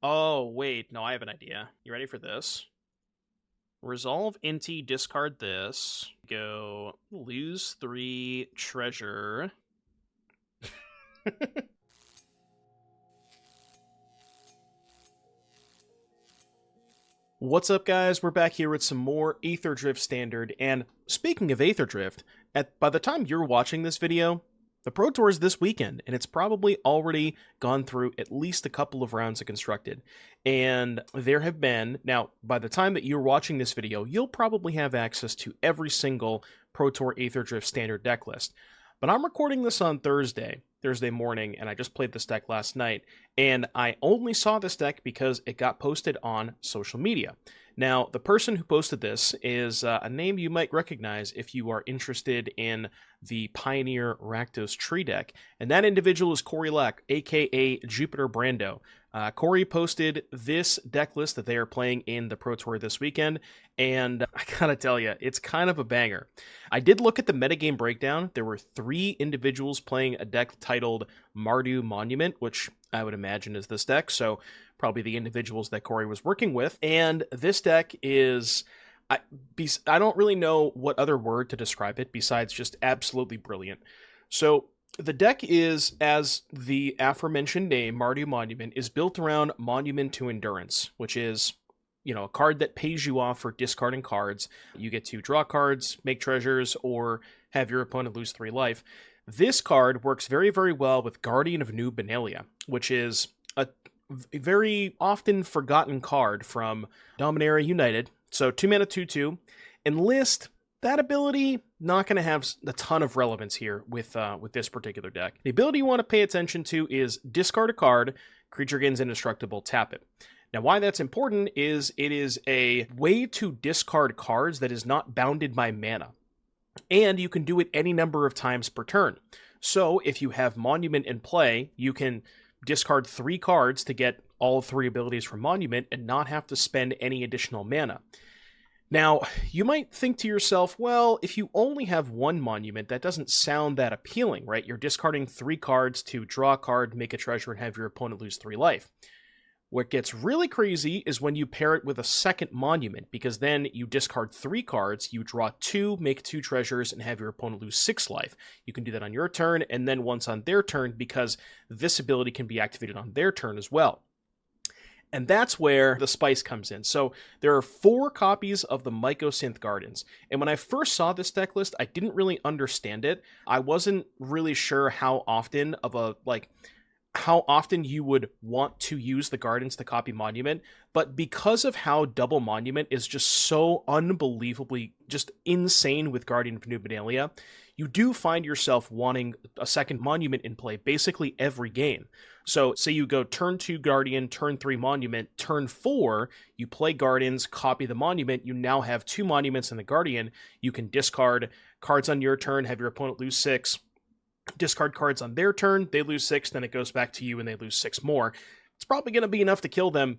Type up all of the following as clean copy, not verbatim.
Oh, wait. No, I have an idea. You ready for this? Resolve Inti, discard this. Go lose 3 treasure. What's up, guys? We're back here with some more Aetherdrift Standard, and speaking of Aetherdrift, by the time you're watching this video, the Pro Tour is this weekend, and it's probably already gone through at least a couple of rounds of Constructed. And there have been, now, by the time that you're watching this video, you'll probably have access to every single Pro Tour Aetherdrift Standard deck list. But I'm recording this on Thursday morning, and I just played this deck last night, and I only saw this deck because it got posted on social media. Now, the person who posted this is a name you might recognize if you are interested in the Pioneer Rakdos tree deck, and that individual is Corey Lack, aka Jupiter Brando. Corey posted this deck list that they are playing in the Pro Tour this weekend, and I gotta tell you, it's kind of a banger. I did look at the metagame breakdown. There were 3 individuals playing a deck titled Mardu Monument, which I would imagine is this deck, so probably the individuals that Corey was working with. And this deck is, I don't really know what other word to describe it besides just absolutely brilliant. So the deck is, as the aforementioned name, Mardu Monument, is built around Monument to Endurance, which is, a card that pays you off for discarding cards. You get to draw cards, make treasures, or have your opponent lose 3 life. This card works very, very well with Guardian of New Benalia, which is a very often forgotten card from Dominaria United. So 2 mana 2/2. Enlist, that ability, not going to have a ton of relevance here with this particular deck. The ability you want to pay attention to is discard a card, creature gains indestructible, tap it. Now, why that's important is it is a way to discard cards that is not bounded by mana. And you can do it any number of times per turn. So if you have Monument in play, you can discard 3 cards to get all 3 abilities from Monument and not have to spend any additional mana. Now, you might think to yourself, well, if you only have 1 Monument, that doesn't sound that appealing, right? You're discarding 3 cards to draw a card, make a treasure, and have your opponent lose 3 life. What gets really crazy is when you pair it with a second Monument, because then you discard 3 cards, you draw 2, make 2 treasures, and have your opponent lose 6 life. You can do that on your turn, and then once on their turn, because this ability can be activated on their turn as well. And that's where the spice comes in. So there are 4 copies of the Mycosynth Gardens. And when I first saw this deck list, I didn't really understand it. I wasn't really sure how often you would want to use the Gardens to copy Monument, but because of how double Monument is just so unbelievably just insane with Guardian of New Benalia, you do find yourself wanting a second Monument in play basically every game. So say you go turn 2 Guardian, turn 3 Monument, turn 4, you play Gardens, copy the Monument, you now have 2 Monuments in the Guardian, you can discard cards on your turn, have your opponent lose 6, discard cards on their turn, they lose 6, then it goes back to you and they lose 6 more. It's probably going to be enough to kill them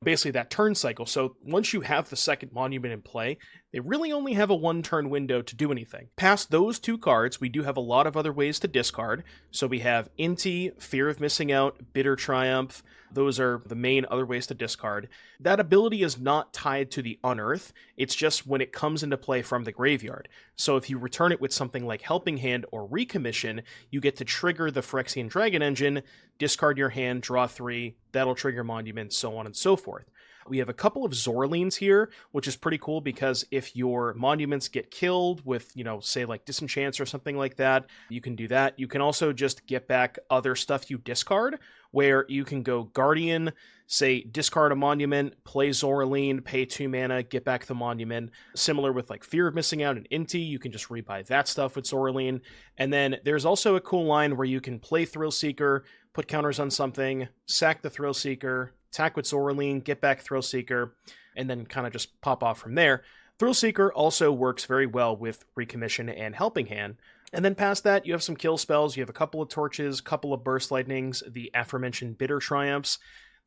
basically that turn cycle. So once you have the second Monument in play, they really only have a 1-turn window to do anything. Past those 2 cards, we do have a lot of other ways to discard. So we have Inti, Fear of Missing Out, Bitter Triumph. Those are the main other ways to discard. That ability is not tied to the Unearth. It's just when it comes into play from the graveyard. So if you return it with something like Helping Hand or Recommission, you get to trigger the Phyrexian Dragon Engine, discard your hand, draw 3, that'll trigger Monument, so on and so forth. We have a couple of Zorlines here, which is pretty cool because if your Monuments get killed with, say like Disenchants or something like that, you can do that. You can also just get back other stuff you discard, where you can go Guardian, say discard a Monument, play Zorline, pay 2 mana, get back the Monument. Similar with like Fear of Missing Out and Inti, you can just rebuy that stuff with Zorline. And then there's also a cool line where you can play Thrillseeker, put counters on something, sack the Thrillseeker, attack with Zorline, get back Thrillseeker, and then kind of just pop off from there. Thrillseeker also works very well with Recommission and Helping Hand. And then past that, you have some kill spells. You have a couple of Torches, couple of Burst Lightnings, the aforementioned Bitter Triumphs.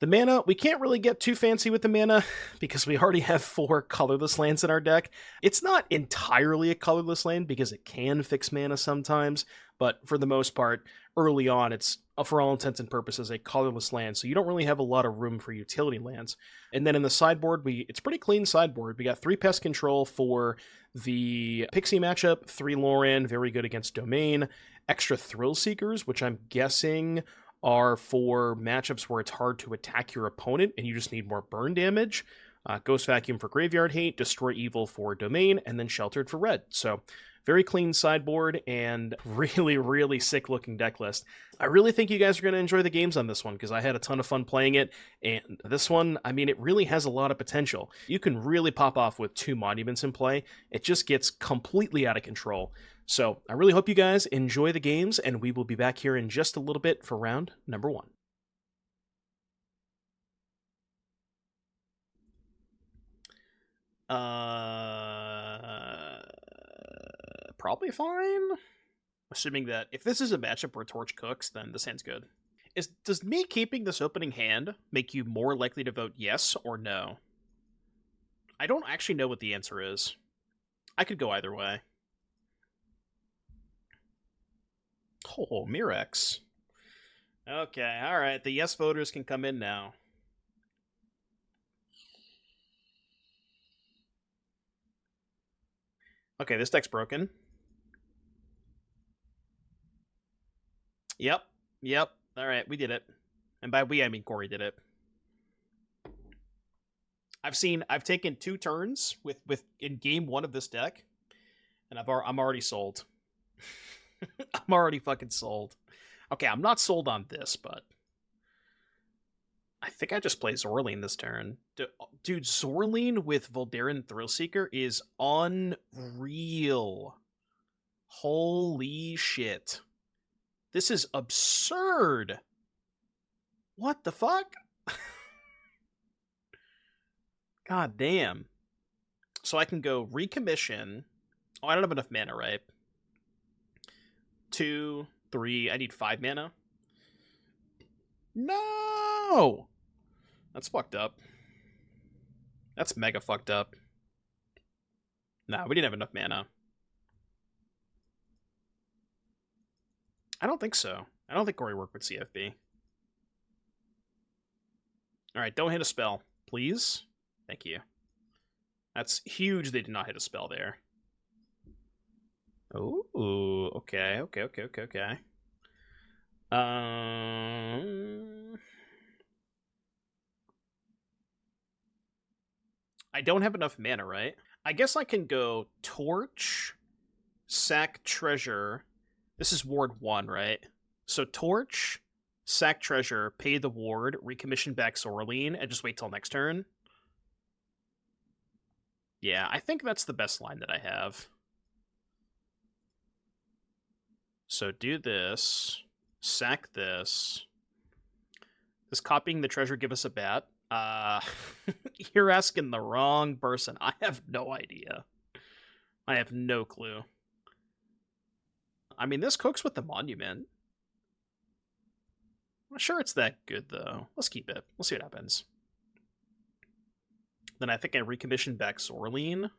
The mana, we can't really get too fancy with the mana because we already have 4 colorless lands in our deck. It's not entirely a colorless land because it can fix mana sometimes, but for the most part, early on, it's, for all intents and purposes, a colorless land, so you don't really have a lot of room for utility lands. And then in the sideboard, it's pretty clean sideboard. We got 3 pest control for the Pixie matchup, 3 Loran, very good against Domain, extra Thrillseekers, which I'm guessing are for matchups where it's hard to attack your opponent and you just need more burn damage. Ghost Vacuum for Graveyard Hate, Destroy Evil for Domain, and then Sheltered for red. So very clean sideboard and really, really sick looking deck list. I really think you guys are going to enjoy the games on this one because I had a ton of fun playing it. And this one, I mean, it really has a lot of potential. You can really pop off with 2 monuments in play. It just gets completely out of control. So I really hope you guys enjoy the games, and we will be back here in just a little bit for round number 1. Probably fine. Assuming that if this is a matchup where Torch cooks, then this hand's good. Does me keeping this opening hand make you more likely to vote yes or no? I don't actually know what the answer is. I could go either way. Oh, Mirex. Okay, alright, the yes voters can come in now. Okay, this deck's broken. Yep. Alright, we did it. And by we, I mean Corey did it. I've taken 2 turns with in game 1 of this deck, and I'm already sold. I'm already fucking sold. Okay, I'm not sold on this, but I think I just play Zorleen this turn. Dude, Zorleen with Voldaren Thrillseeker is unreal. Holy shit. This is absurd. What the fuck? God damn. So I can go Recommission. Oh, I don't have enough mana, right? 2, 3. I need 5 mana. No! That's fucked up. That's mega fucked up. Nah, we didn't have enough mana. I don't think so. I don't think Gory worked with CFB. Alright, don't hit a spell, please. Thank you. That's huge they did not hit a spell there. Oh, okay. I don't have enough mana, right? I guess I can go Torch, sack Treasure. This is Ward 1, right? So Torch, sack Treasure, pay the ward, recommission back Zorleen, and just wait till next turn. Yeah, I think that's the best line that I have. So do this, sack this. Does copying the treasure give us a bat? You're asking the wrong person. I have no idea. I have no clue. I mean, this cooks with the monument. I'm not sure it's that good, though. Let's keep it. We'll see what happens. Then I think I recommission back Zorleen.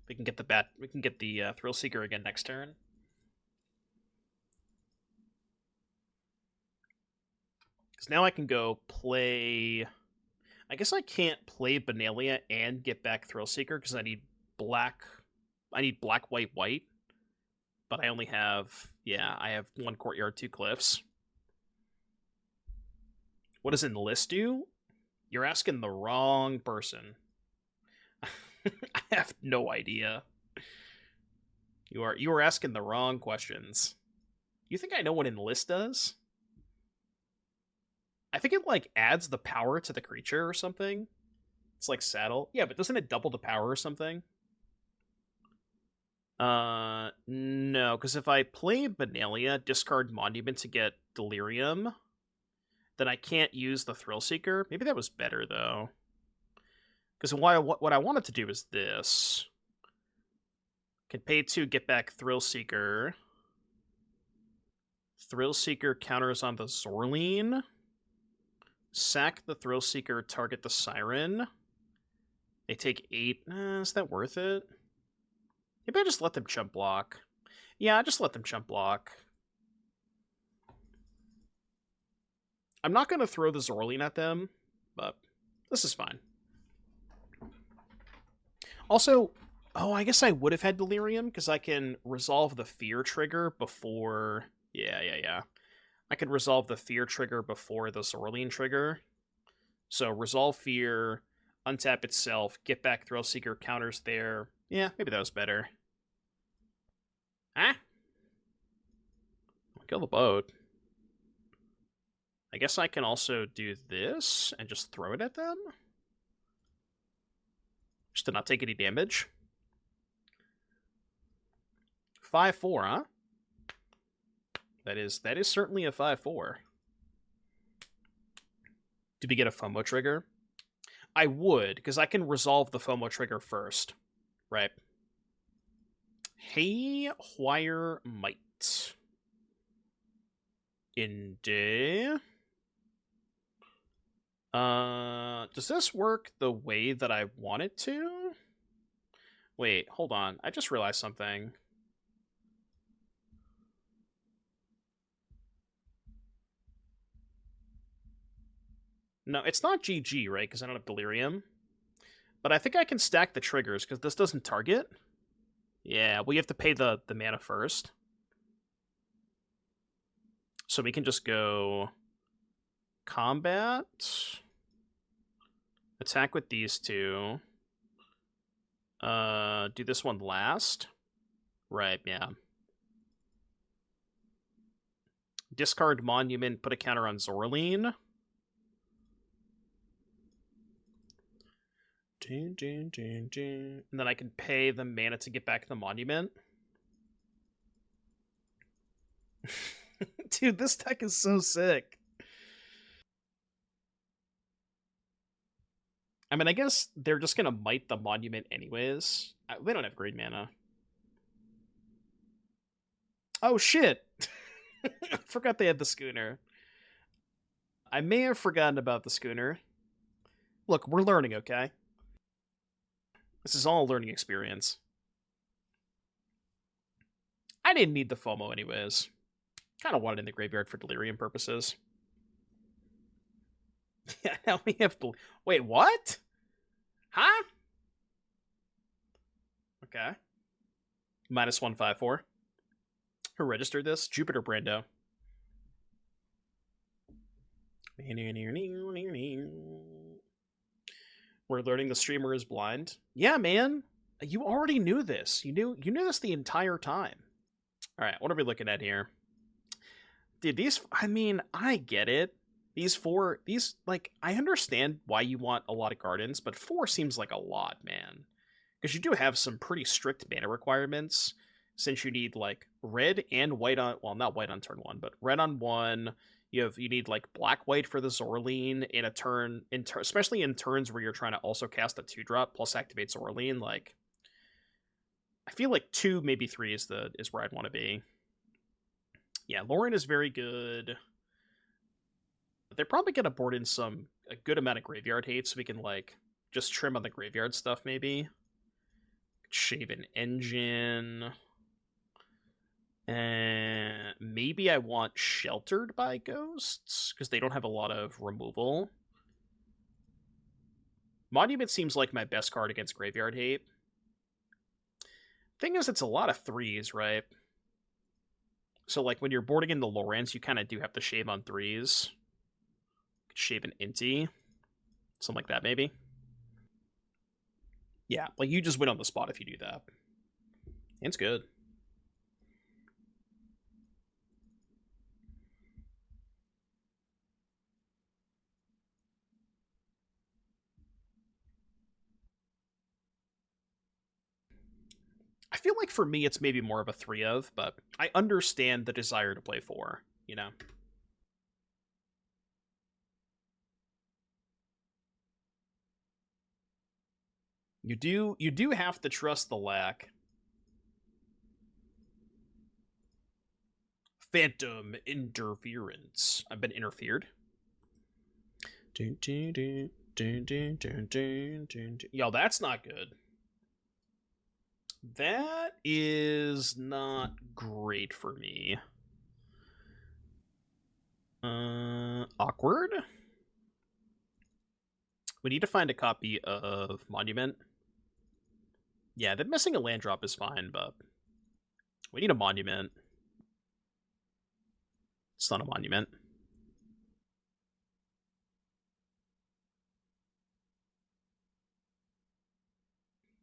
We can get the bat. We can get the Thrillseeker again next turn. Because now I can go play... I guess I can't play Benalia and get back Thrillseeker because I need black... I need black, white, white. But I only have... Yeah, I have 1 Courtyard, 2 Cliffs. What does Enlist do? You're asking the wrong person. I have no idea. You are asking the wrong questions. You think I know what Enlist does? I think it, like, adds the power to the creature or something. It's like Saddle. Yeah, but doesn't it double the power or something? No, because if I play Benalia, discard Monument to get Delirium, then I can't use the Thrillseeker. Maybe that was better, though. Because what I wanted to do is this. Can pay 2, get back Thrillseeker. Thrillseeker counters on the Zorleen. Sack the Thrillseeker, target the Siren. They take 8. Is that worth it? Maybe I just let them chump block. Yeah, just let them chump block. I'm not going to throw the Zorleen at them, but this is fine. Also, oh, I guess I would have had Delirium, because I can resolve the Fear trigger before... Yeah. I can resolve the Fear trigger before the Zorleen trigger. So, resolve Fear, untap itself, get back Thrillseeker, counters there. Yeah, maybe that was better. Ah! Kill the boat. I guess I can also do this and just throw it at them? Just to not take any damage. 5-4, huh? That is certainly a 5-4. Do we get a FOMO trigger? I would, because I can resolve the FOMO trigger first. Right. Hey, Wire Might. Inti. Does this work the way that I want it to? Wait, hold on. I just realized something. No, it's not GG, right? Because I don't have Delirium. But I think I can stack the triggers, because this doesn't target. Yeah, we have to pay the mana first. So we can just go... Combat... Attack with these two. Do this one last. Right, yeah. Discard Monument, put a counter on Zorleen. And then I can pay the mana to get back the Monument. Dude, this deck is so sick. I mean, I guess they're just gonna Might the Monument anyways. They don't have green mana. Oh, shit! I forgot they had the Schooner. I may have forgotten about the Schooner. Look, we're learning, okay? This is all a learning experience. I didn't need the FOMO anyways. Kind of wanted it in the graveyard for Delirium purposes. Yeah, now we have... Wait, what? Huh? Okay. -154. Who registered this? Jupiter Brando. We're learning the streamer is blind. Yeah, man. You already knew this. You knew this the entire time. All right, what are we looking at here? Dude, these... I mean, I get it. These, like, I understand why you want a lot of gardens, but 4 seems like a lot, man. Because you do have some pretty strict mana requirements, since you need, like, red and white on... Well, not white on turn 1, but red on 1. You need, like, black-white for the Zorleen in a turn... especially in turns where you're trying to also cast a 2-drop plus activate Zorleen, like... I feel like 2, maybe 3 is where I'd want to be. Yeah, Lauren is very good. They're probably going to board in a good amount of graveyard hate, so we can, like, just trim on the graveyard stuff, maybe. Shave an engine. And maybe I want Sheltered by Ghosts, because they don't have a lot of removal. Monument seems like my best card against graveyard hate. Thing is, it's a lot of 3s, right? So, like, when you're boarding in the Lorentz, you kind of do have to shave on 3s. Shave an Inti. Something like that, maybe. Yeah, like, you just win on the spot if you do that. It's good. I feel like for me, it's maybe more of a 3 of, but I understand the desire to play 4, you know? You do have to trust the lack. Phantom Interference. I've been interfered. Yo, that's not good. That is not great for me. Awkward. We need to find a copy of Monument. Yeah, that missing a land drop is fine, but we need a Monument. It's not a Monument.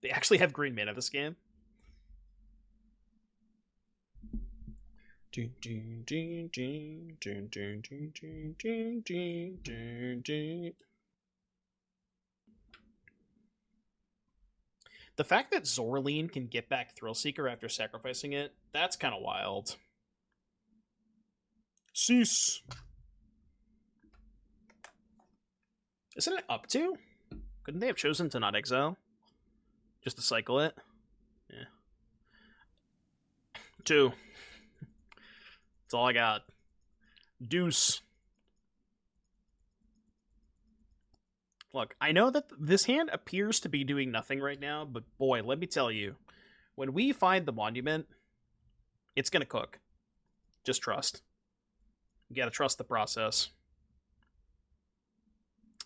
They actually have green mana this game. The fact that Zoraline can get back Thrillseeker after sacrificing it, that's kind of wild. Cease. Isn't it up to? Couldn't they have chosen to not exile? Just to cycle it? Yeah. 2. That's all I got. Deuce. Look, I know that this hand appears to be doing nothing right now, but boy, let me tell you, when we find the Monument, it's gonna cook. Just trust. You gotta trust the process.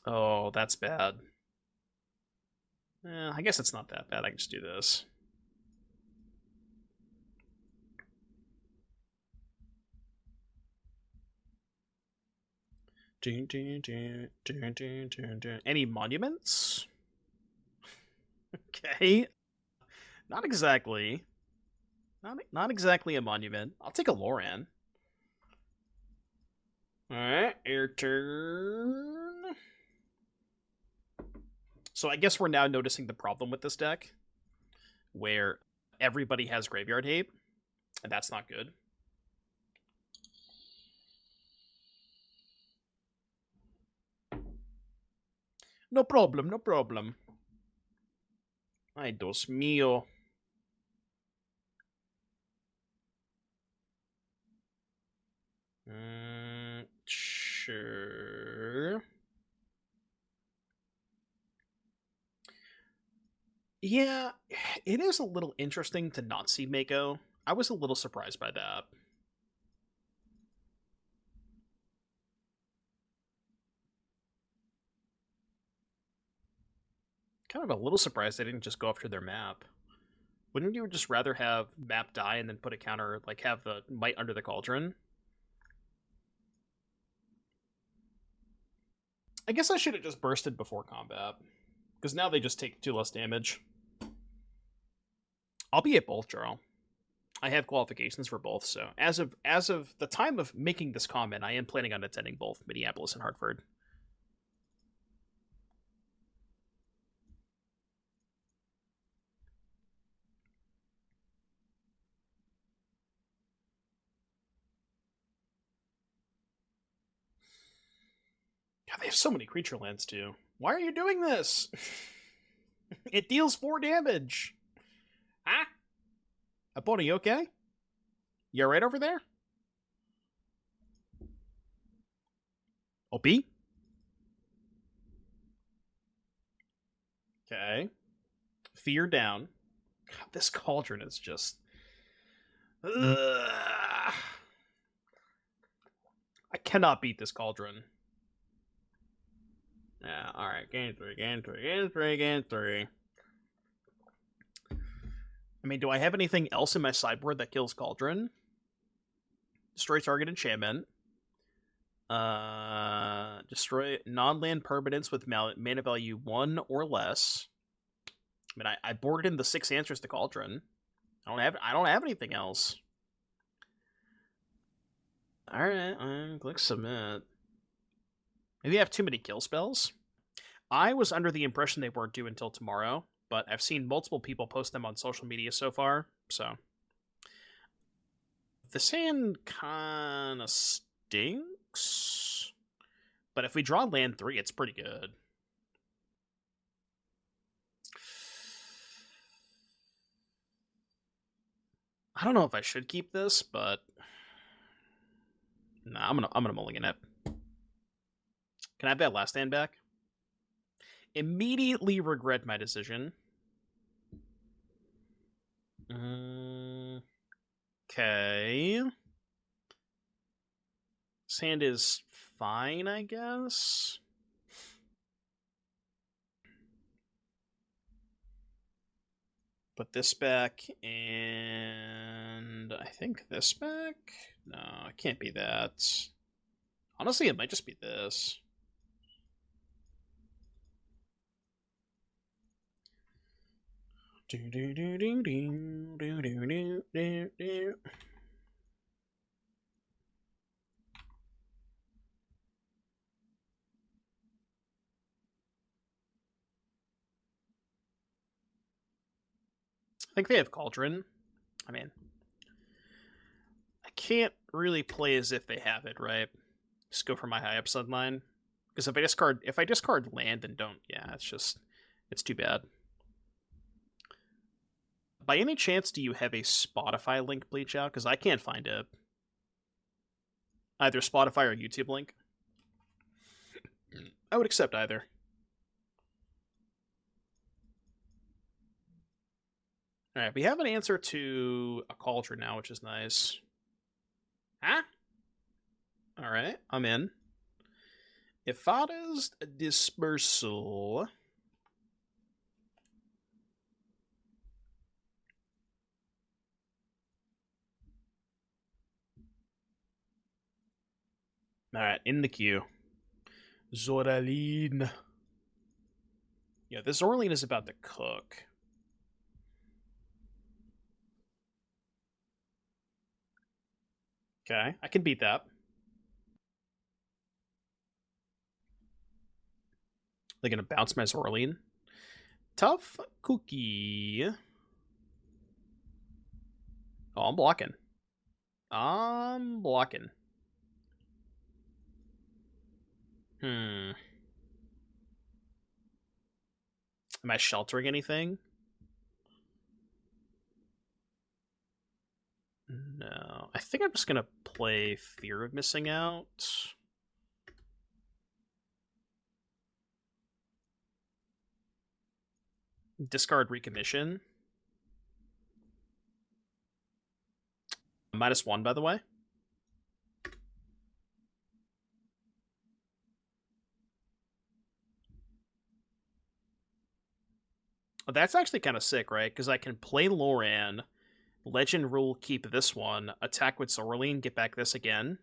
Oh, that's bad. I guess it's not that bad. I can just do this. Any monuments? Okay. Not exactly. Not exactly a monument. I'll take a Loran. Alright, your turn. So I guess we're now noticing the problem with this deck, where everybody has Graveyard Hate, and that's not good. No problem, no problem. Ay, Dios mío. Sure. Yeah, it is a little interesting to not see Mako. I was a little surprised by that. Kind of a little surprised they didn't just go after their map. Wouldn't you just rather have map die and then put a counter, like have the Might under the Cauldron? I guess I should have just bursted before combat, because now they just take 2 less damage. I'll be at both, Jarl. I have qualifications for both, so as of the time of making this comment, I am planning on attending both Minneapolis and Hartford. God, they have so many creature lands too. Why are you doing this? It deals 4 damage. Huh? Aponi, you okay? You alright over there? OP? Okay. Fear down. God, this Cauldron is just... Ugh. I cannot beat this Cauldron. Yeah, alright. Game 3, game 3, game 3, game 3. I mean, do I have anything else in my sideboard that kills Cauldron? Destroy target enchantment. Destroy non-land permanents with mana value 1 or less. I mean, I boarded in the 6 answers to Cauldron. I don't have anything else. Alright, click submit. Maybe I have too many kill spells. I was under the impression they weren't due until tomorrow, but I've seen multiple people post them on social media so far, so. This hand kinda stinks. But if we draw land 3, it's pretty good. I don't know if I should keep this, but nah, I'm gonna mulligan it. Can I have that last hand back? Immediately regret my decision. Okay. This hand is fine, I guess. Put this back, and I think this back? No, it can't be that. Honestly, it might just be this. I think they have Cauldron. I mean, I can't really play as if they have it, right? Just go for my high upside line. Because if I discard land and don't, yeah, it's too bad. By any chance, do you have a Spotify link, Bleach Out? Because I can't find it. Either Spotify or YouTube link. I would accept either. Alright, we have an answer to a Cauldron now, which is nice. Huh? Alright, I'm in. Ifada's Dispersal. Alright, in the queue. Zoraline. Yeah, this Zoraline is about to cook. Okay, I can beat that. They're gonna bounce my Zoraline. Tough cookie. Oh, I'm blocking. I'm blocking. Am I sheltering anything? No. I think I'm just gonna play Fear of Missing Out. Discard Recommission. -1, by the way. Oh, that's actually kind of sick, right? Because I can play Loran, Legend Rule, keep this one, attack with Zoraline, get back this again.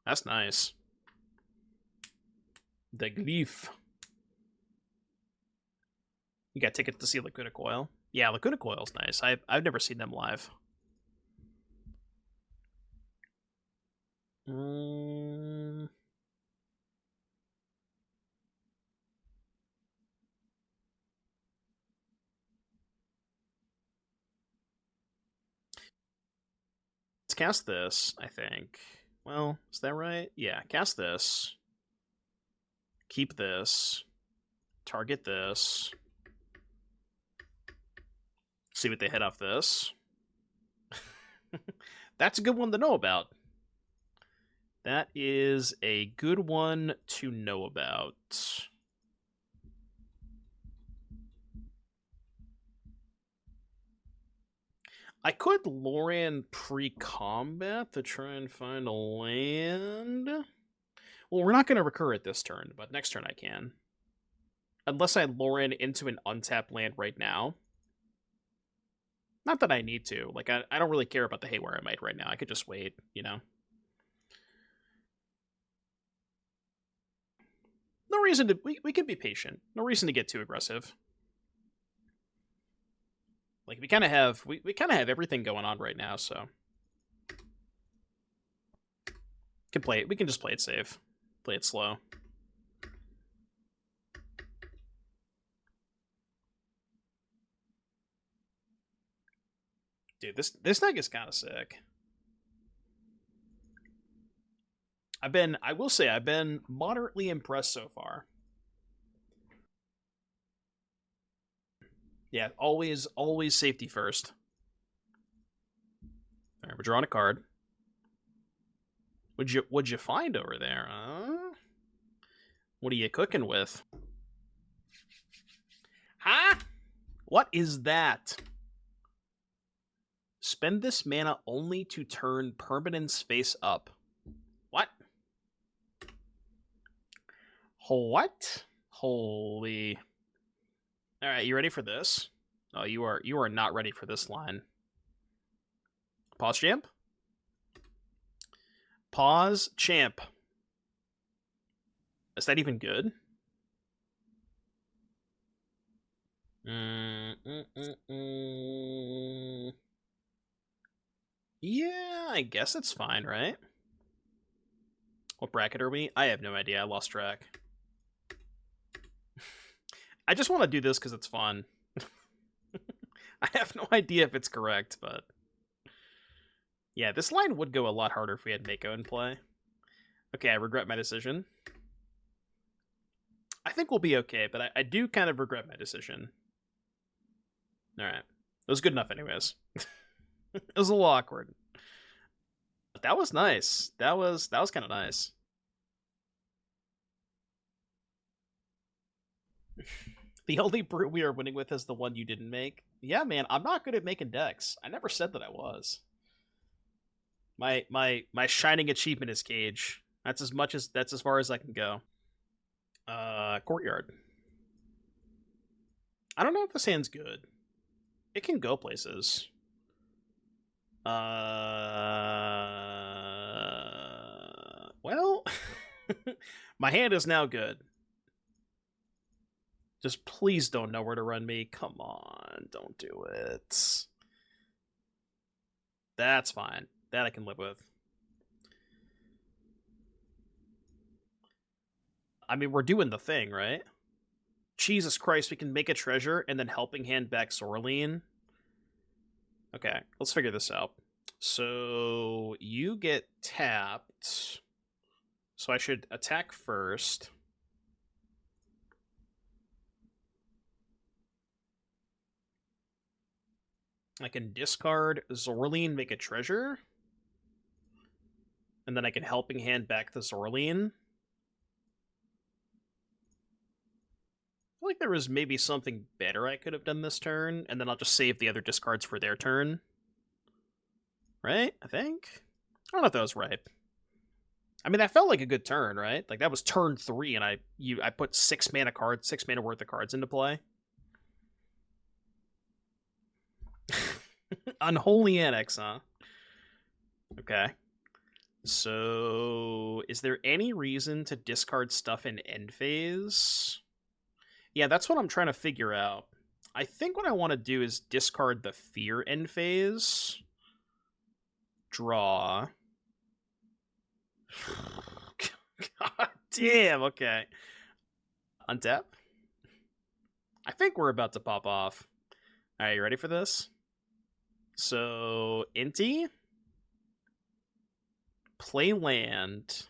That's nice. The Glyph. You got tickets to see Lacuna Coil? Yeah, Lacuna Coil's nice. I've never seen them live. Let's cast this, I think. Well, is that right? Yeah, cast this. Keep this. Target this. See what they hit off this. That's a good one to know about. That is a good one to know about. I could Loran pre-combat to try and find a land. Well, we're not going to recur it this turn, but next turn I can. Unless I Loran into an untapped land right now. Not that I need to. Like, I don't really care about the Haywire Might right now. I could just wait, you know? No reason to... We can be patient. No reason to get too aggressive. Like, we kind of have... We kind of have everything going on right now, so... We can just play it safe. Play it slow. Dude, this deck is kind of sick. I will say, I've been moderately impressed so far. Yeah, always safety first. All right, we're drawing a card. What'd you find over there? What are you cooking with? Huh? What is that? Spend this mana only to turn permanents face up. What? What? Holy. Alright, you ready for this? Oh, you are not ready for this line. Pause champ? Pause champ. Is that even good? Yeah, I guess it's fine, right? What bracket are we? I have no idea. I lost track. I just want to do this because it's fun. I have no idea if it's correct, but... Yeah, this line would go a lot harder if we had Mako in play. Okay, I regret my decision. I think we'll be okay, but I do kind of regret my decision. Alright. It was good enough anyways. It was a little awkward. But that was nice. That was kind of nice. The only brute we are winning with is the one you didn't make. Yeah, man, I'm not good at making decks. I never said that I was. My shining achievement is Cage. That's as far as I can go. Courtyard. I don't know if this hand's good. It can go places. Well, my hand is now good. Just please don't know where to run me. Come on, don't do it. That's fine. That I can live with. I mean, we're doing the thing, right? Jesus Christ, we can make a treasure and then helping hand back Sorlene. Okay, let's figure this out. So you get tapped. So I should attack first. I can discard Zorleen, make a treasure. And then I can helping hand back the Zorleen. I feel like there was maybe something better I could have done this turn, and then I'll just save the other discards for their turn. Right? I think? I don't know if that was right. I mean, that felt like a good turn, right? Like, that was turn 3, and I put 6 mana worth of cards into play. Unholy Annex, huh? Okay. So, is there any reason to discard stuff in end phase? Yeah, that's what I'm trying to figure out. I think what I want to do is discard the Fear end phase. Draw. God damn, okay. Untap. I think we're about to pop off. Alright, you ready for this? So, Inti. Play land.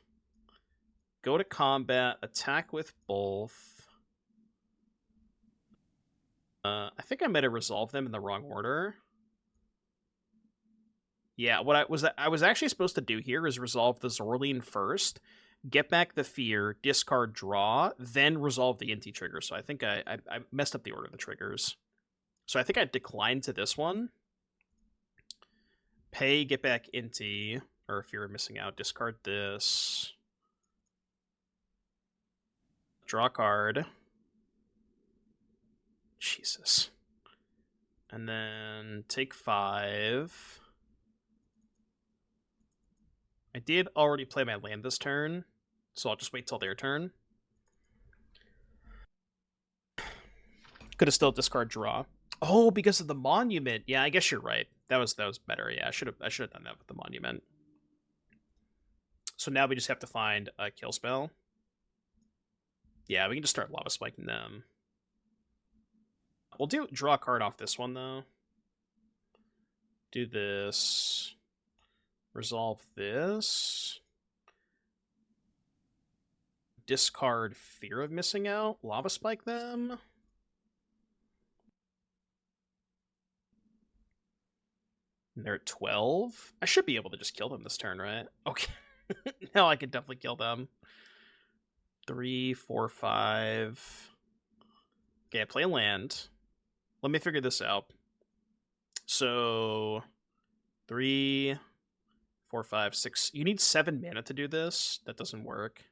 Go to combat. Attack with both. I think I might have resolved them in the wrong order. Yeah, what I was actually supposed to do here is resolve the Zorleen first, get back the Fear, discard draw, then resolve the Inti trigger. So I think I messed up the order of the triggers. So I think I declined to this one. Pay, get back Inti, or if you're missing out, discard this. Draw card. Jesus. And then take 5. I did already play my land this turn, so I'll just wait till their turn. Could have still discard draw. Oh, because of the monument. Yeah, I guess you're right. That was better. Yeah, I should have done that with the monument. So now we just have to find a kill spell. Yeah, we can just start lava spiking them. We'll draw a card off this one though. Do this. Resolve this. Discard Fear of Missing Out. Lava Spike them. And they're at 12. I should be able to just kill them this turn, right? Okay. Now I can definitely kill them. 3, 4, 5. Okay, I play a land. Let me figure this out. So 3, 4, 5, 6. You need 7 mana to do this. That doesn't work.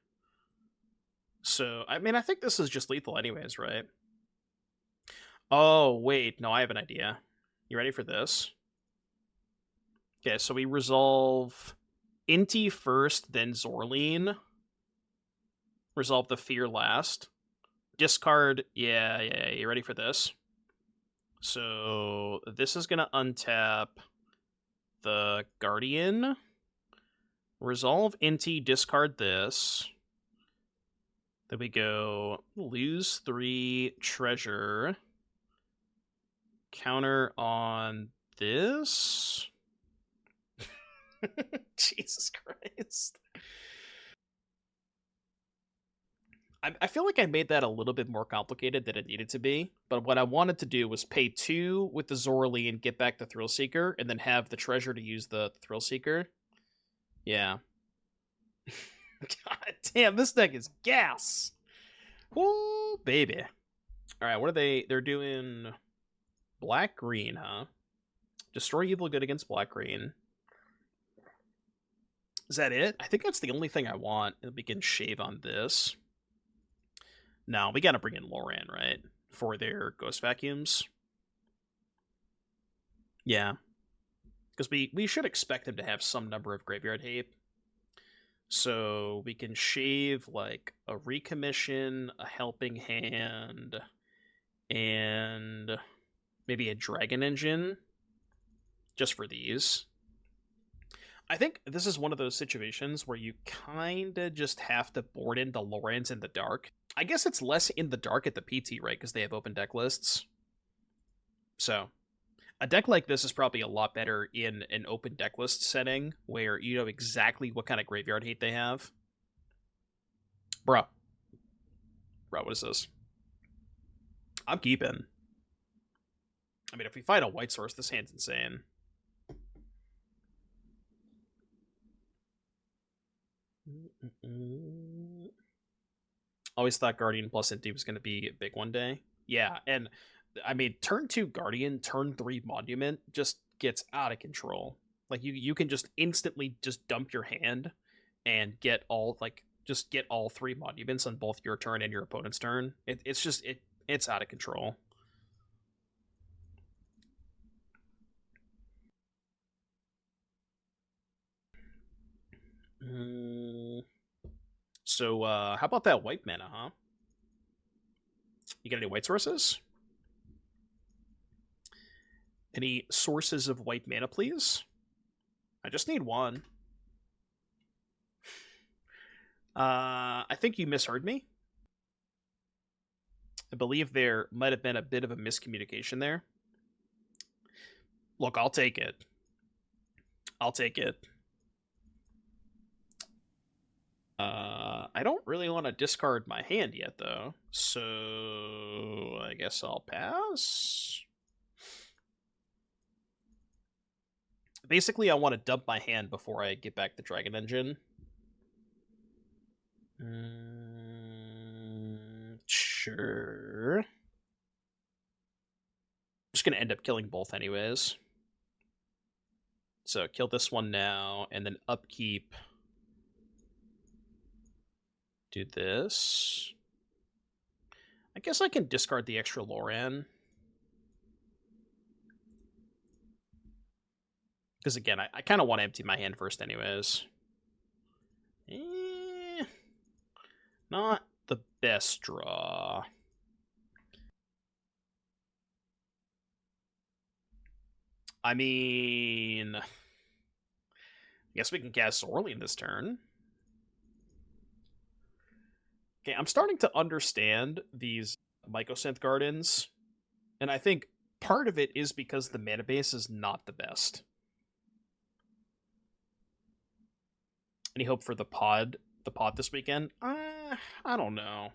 So, I mean, I think this is just lethal anyways, right? Oh, wait. No, I have an idea. You ready for this? Okay, so we resolve Inti first, then Zorleen. Resolve the Fear last. Discard... Yeah. You ready for this? So, this is going to untap the Guardian. Resolve Inti, discard this. Then we go lose 3 treasure. Counter on this. Jesus Christ. I feel like I made that a little bit more complicated than it needed to be, but what I wanted to do was pay 2 with the Zorlee and get back the Thrillseeker, and then have the treasure to use the Thrillseeker. Yeah. God damn, this deck is gas! Woo, baby. Alright, what are they? They're doing black-green, huh? Destroy evil good against black-green. Is that it? I think that's the only thing I want. We can shave on this. No, we gotta bring in Loran, right? For their Ghost Vacuums. Yeah. Because we should expect them to have some number of Graveyard Hate. So we can shave, like, a Recommission, a Helping Hand, and maybe a Dragon Engine. Just for these. I think this is one of those situations where you kinda just have to board into Lorans in the dark. I guess it's less in the dark at the PT, right? Because they have open deck lists. So, a deck like this is probably a lot better in an open deck list setting, where you know exactly what kind of graveyard hate they have. Bro, what is this? I'm keeping. I mean, if we fight a white source, this hand's insane. Always thought Guardian plus Inti was going to be big one day. Yeah, and I mean, turn 2 Guardian, turn 3 Monument just gets out of control. Like, you can just instantly just dump your hand and get all, like, just get all 3 Monuments on both your turn and your opponent's turn. It's out of control. So, how about that white mana, huh? You got any white sources? Any sources of white mana, please? I just need one. I think you misheard me. I believe there might have been a bit of a miscommunication there. Look, I'll take it. I'll take it. I don't really want to discard my hand yet, though. So I guess I'll pass. Basically, I want to dump my hand before I get back the Dragon Engine. Sure. I'm just going to end up killing both anyways. So kill this one now, and then upkeep. Do this. I guess I can discard the extra Loran. Because again, I kind of want to empty my hand first anyways. Not the best draw. I mean, I guess we can cast Zorleen this turn. Okay, I'm starting to understand these Mycosynth Gardens, and I think part of it is because the mana base is not the best. Any hope for the pod this weekend? I don't know.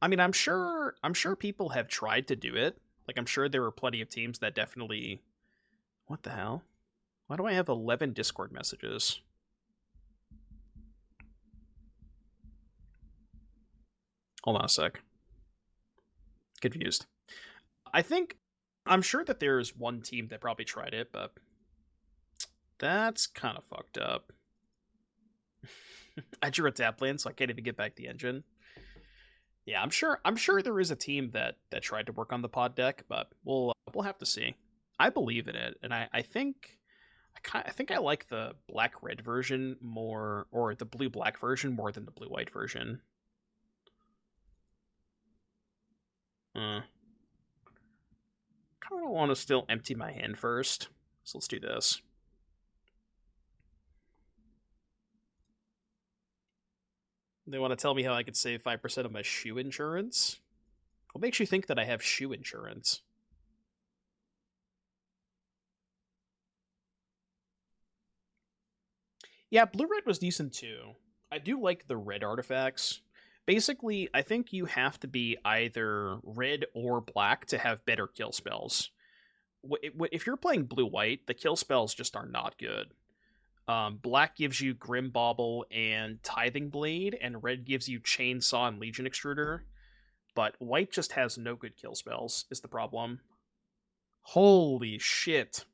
I mean, I'm sure people have tried to do it. Like, I'm sure there were plenty of teams that definitely... What the hell? Why do I have 11 Discord messages? Hold on a sec. Confused. I'm sure that there's one team that probably tried it, but that's kind of fucked up. I drew a tap land, so I can't even get back the engine. Yeah, I'm sure there is a team that tried to work on the pod deck, but we'll have to see. I believe in it, and I think I like the black red version more, or the blue black version more than the blue white version. Kind of want to still empty my hand first, so let's do this. They want to tell me how I could save 5% of my shoe insurance? What makes you think that I have shoe insurance? Yeah, blue-red was decent too. I do like the red artifacts. Basically, I think you have to be either red or black to have better kill spells. If you're playing blue-white, the kill spells just are not good. Black gives you Grim Bauble and Tithing Blade, and red gives you Chainsaw and Legion Extruder. But white just has no good kill spells, is the problem. Holy shit.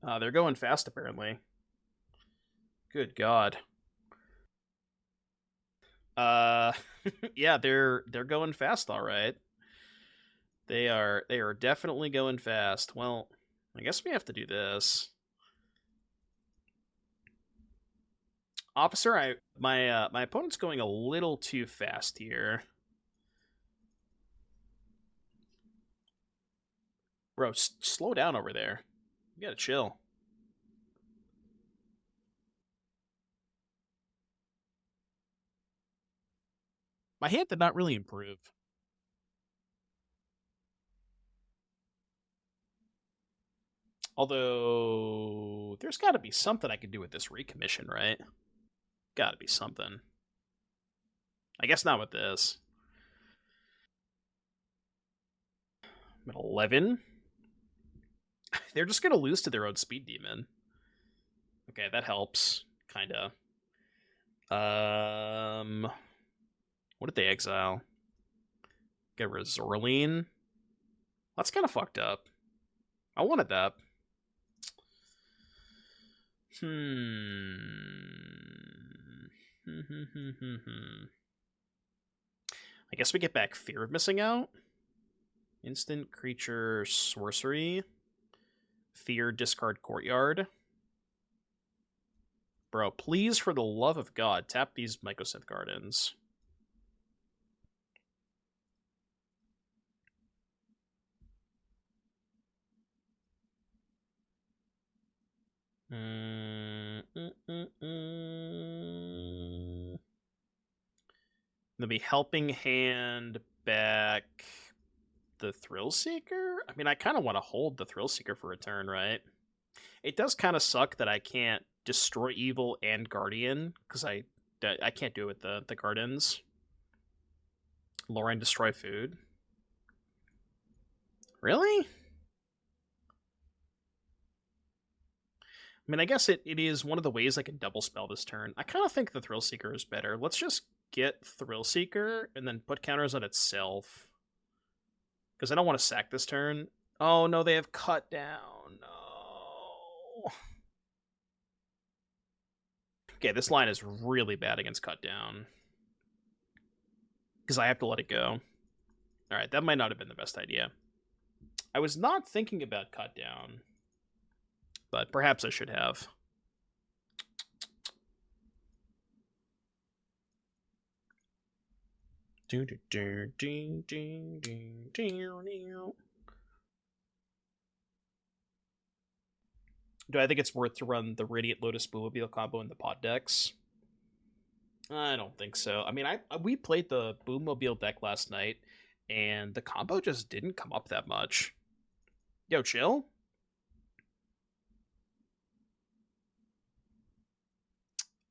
They're going fast, apparently. Good god. Yeah, they're going fast, all right. They are definitely going fast. Well, I guess we have to do this. Officer, my opponent's going a little too fast here. Bro, slow down over there. You gotta chill. My hand did not really improve. Although, there's gotta be something I can do with this recommission, right? Gotta be something. I guess not with this. I'm at 11. They're just gonna lose to their own speed demon. Okay, that helps. Kinda. What did they exile? Get rid of Zorleen? That's kind of fucked up. I wanted that. I guess we get back Fear of Missing Out. Instant creature sorcery. Fear, discard Courtyard. Bro, please, for the love of God, tap these Mycosynth Gardens. They'll be Helping Hand back the Thrillseeker? I mean, I kind of want to hold the Thrillseeker for a turn, right? It does kind of suck that I can't destroy evil and Guardian, because I can't do it with the Gardens. Lorraine, destroy food. Really? I mean, I guess it is one of the ways I can double spell this turn. I kind of think the Thrillseeker is better. Let's just get Thrillseeker and then put counters on itself. Because I don't want to sack this turn. Oh, no, they have Cut Down. No. Okay, this line is really bad against Cut Down. Because I have to let it go. Alright, that might not have been the best idea. I was not thinking about Cut Down. But perhaps I should have. Do I think it's worth to run the Radiant Lotus Boomobile combo in the pod decks? I don't think so. I mean, we played the Boomobile deck last night, and the combo just didn't come up that much. Yo, chill?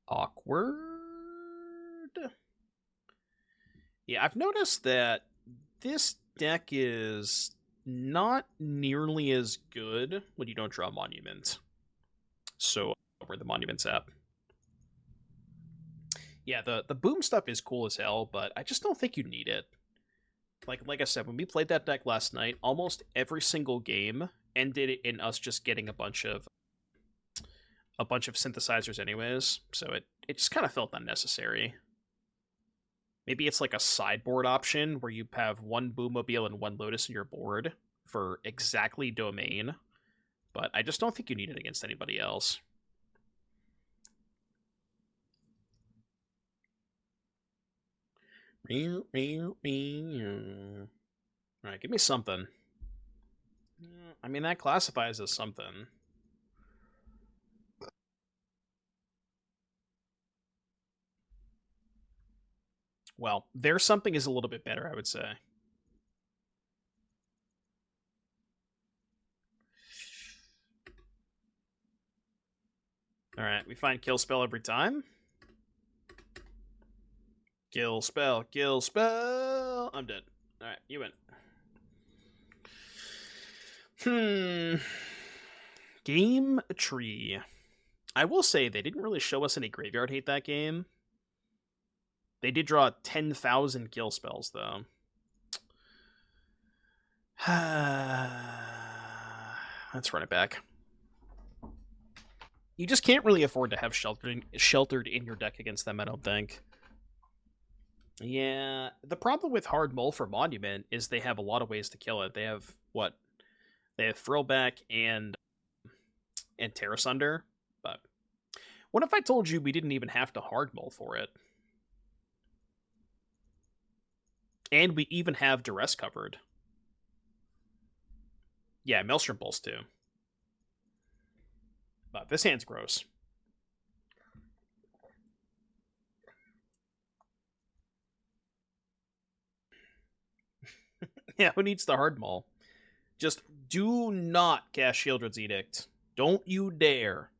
Awkward. Yeah, I've noticed that this deck is not nearly as good when you don't draw Monument. So, over the Monuments app. Yeah, the boom stuff is cool as hell, but I just don't think you need it. Like I said, when we played that deck last night, almost every single game ended in us just getting a bunch of synthesizers anyways, so it just kind of felt unnecessary. Maybe it's like a sideboard option where you have one Boommobile and one Lotus in your board for exactly Domain, but I just don't think you need it against anybody else. Alright, give me something. I mean, that classifies as something. Well, their something is a little bit better, I would say. Alright, we find kill spell every time. Kill spell, kill spell. I'm dead. Alright, you win. Game tree. I will say they didn't really show us any graveyard hate that game. They did draw 10,000 kill spells, though. Let's run it back. You just can't really afford to have sheltered in your deck against them, I don't think. Yeah, the problem with Hard Mull for Monument is they have a lot of ways to kill it. They have, what? They have Thrillback and Terra Sunder, but what if I told you we didn't even have to Hard Mull for it? And we even have Duress covered. Yeah, Maelstrom Pulse too. But this hand's gross. Yeah, who needs the Hard Mull? Just do not cast Shieldred's Edict. Don't you dare.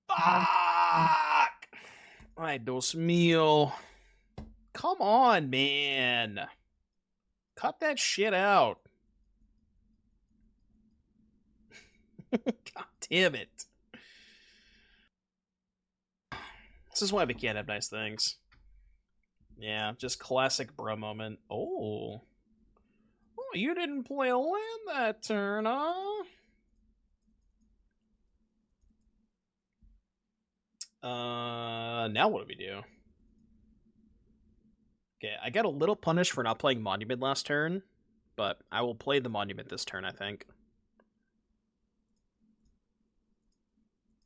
Fuck! Ay, Dios mío. Come on, man. Cut that shit out. God damn it. This is why we can't have nice things. Yeah, just classic bro moment. Oh. Oh, you didn't play a land that turn, huh? Now what do we do? Okay, I got a little punished for not playing Monument last turn, but I will play the Monument this turn, I think.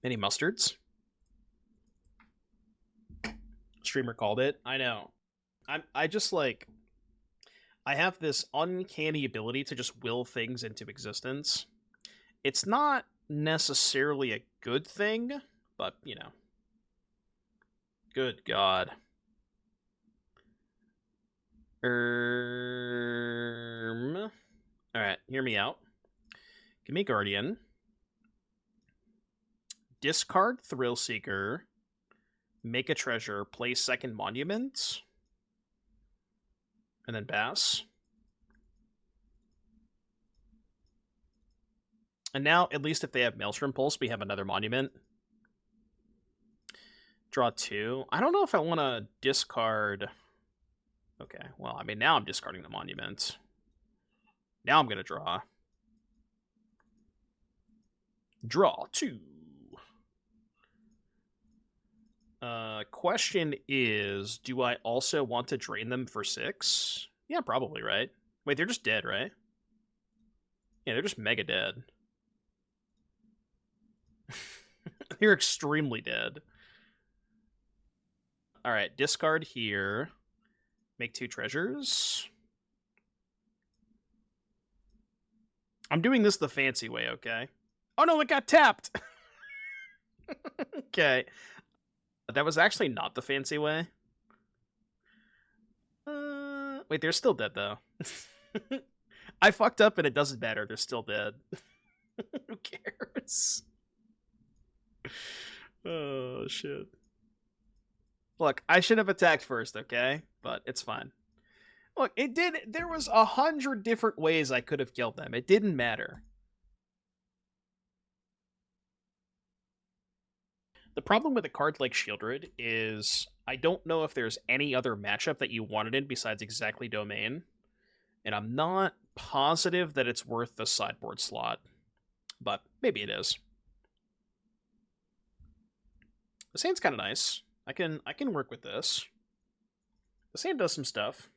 Any mustards? Streamer called it. I know. I just, like... I have this uncanny ability to just will things into existence. It's not necessarily a good thing, but, you know. Good God. Alright, hear me out. Give me Guardian. Discard Thrillseeker. Make a treasure. Play second Monument. And then pass. And now, at least if they have Maelstrom Pulse, we have another Monument. Draw 2. I don't know if I want to discard... Okay, well, I mean, now I'm discarding the Monument. Now I'm going to draw. Draw 2. Question is, do I also want to drain them for 6? Yeah, probably, right? Wait, they're just dead, right? Yeah, they're just mega dead. They're extremely dead. Alright, discard here. Make 2 treasures. I'm doing this the fancy way, okay? Oh no, it got tapped! Okay. That was actually not the fancy way. Wait, they're still dead, though. I fucked up and it doesn't matter. They're still dead. Who cares? Oh, shit. Look, I should have attacked first, okay? But it's fine. Look, there was 100 different ways I could have killed them. It didn't matter. The problem with a card like Shieldred is I don't know if there's any other matchup that you wanted in besides exactly Domain, and I'm not positive that it's worth the sideboard slot, but maybe it is. The Sand's kind of nice. I can work with this. The Sand does some stuff.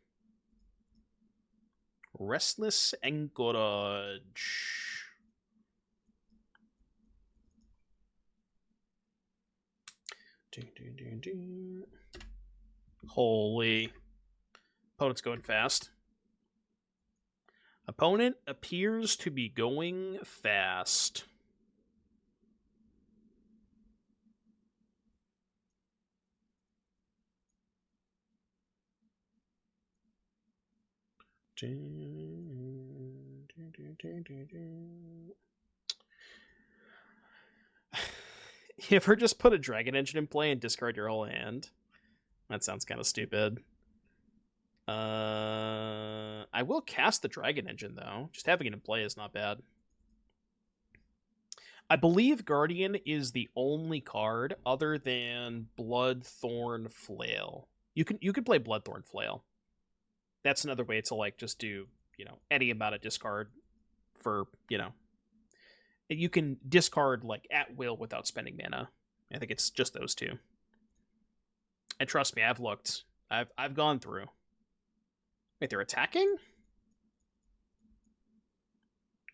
Restless Anchorage. Holy. Opponent's going fast. Opponent appears to be going fast. You ever just put a Dragon Engine in play and discard your whole hand? That sounds kind of stupid. I will cast the Dragon Engine, though. Just having it in play is not bad. I believe Guardian is the only card other than Bloodthorn Flail. You can play Bloodthorn Flail. That's another way to like just do, any amount of discard for, you can discard like at will without spending mana. I think it's just those two. And trust me, I've looked. I've gone through. Wait, they're attacking?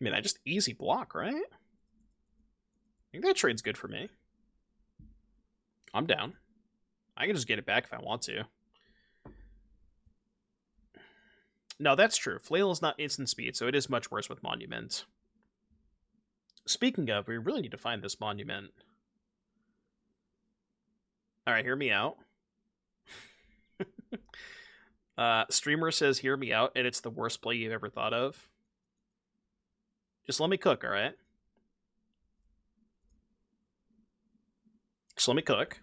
I mean, I just easy block, right? I think that trade's good for me. I'm down. I can just get it back if I want to. No, that's true. Flail is not instant speed, so it is much worse with Monument. Speaking of, we really need to find this Monument. Alright, hear me out. Streamer says, hear me out, and it's the worst play you've ever thought of. Just let me cook, alright? Just let me cook.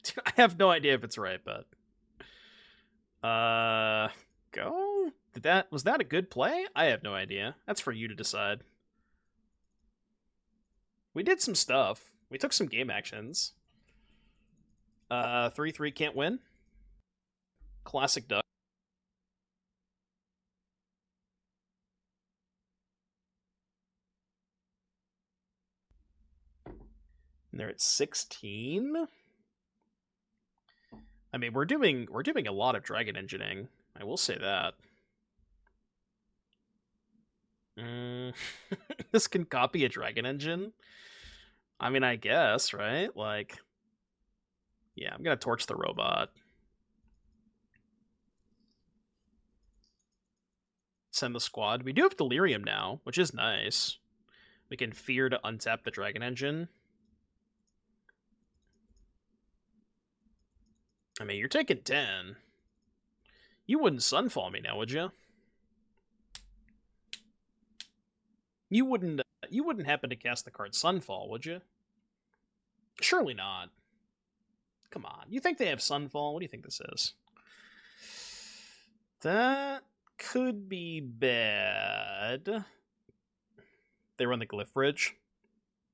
Dude, I have no idea if it's right, but... Go? Was that a good play? I have no idea. That's for you to decide. We did some stuff. We took some game actions. 3-3 can't win. Classic duck. And they're at 16. I mean, we're doing a lot of Dragon Engineering. I will say that. This can copy a Dragon Engine? I mean, I guess, right? Like, yeah, I'm gonna torch the robot. Send the squad. We do have Delirium now, which is nice. We can fear to untap the Dragon Engine. I mean, you're taking 10. You wouldn't Sunfall me now, would you? You wouldn't happen to cast the card Sunfall, would you? Surely not. Come on. You think they have Sunfall? What do you think this is? That could be bad. They run the Glyph Bridge.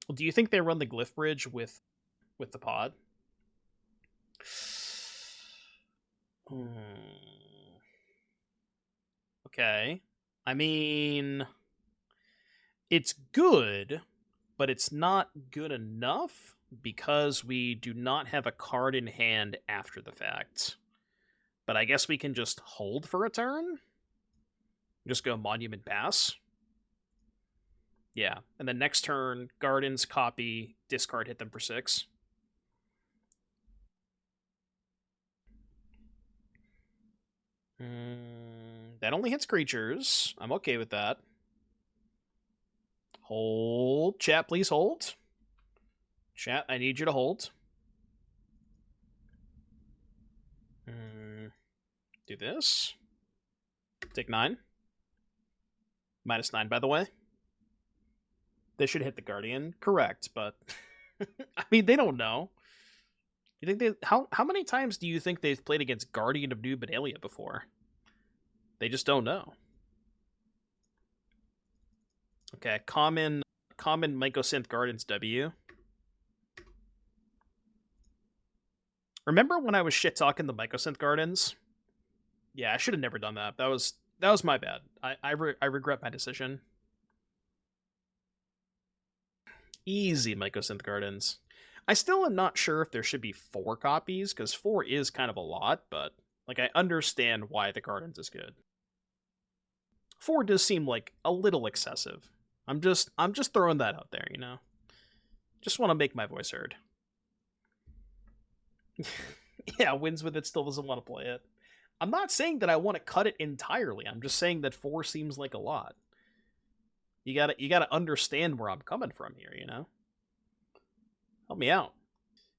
Well, do you think they run the Glyph Bridge with the pod? Okay. I mean, it's good, but it's not good enough because we do not have a card in hand after the fact. But I guess we can just hold for a turn? Just go Monument Pass? Yeah, and then next turn, Gardens, copy, discard, hit them for 6. That only hits creatures. I'm okay with that. Hold. Chat, please hold. Chat, I need you to hold. Do this. Take 9. -9, by the way. They should hit the Guardian. Correct, but... I mean, they don't know. You think they how many times do you think they've played against Guardian of New Benalia before? They just don't know. Okay, common Mycosynth Gardens W. Remember when I was shit talking the Mycosynth Gardens? Yeah, I should have never done that. That was my bad. I regret my decision. Easy Mycosynth Gardens. I still am not sure if there should be 4 copies, because 4 is kind of a lot, but like I understand why the Gardens is good. 4 does seem like a little excessive. I'm just throwing that out there, you know. Just want to make my voice heard. Yeah, wins with it, still doesn't want to play it. I'm not saying that I want to cut it entirely. I'm just saying that 4 seems like a lot. You gotta understand where I'm coming from here, you know? Help me out.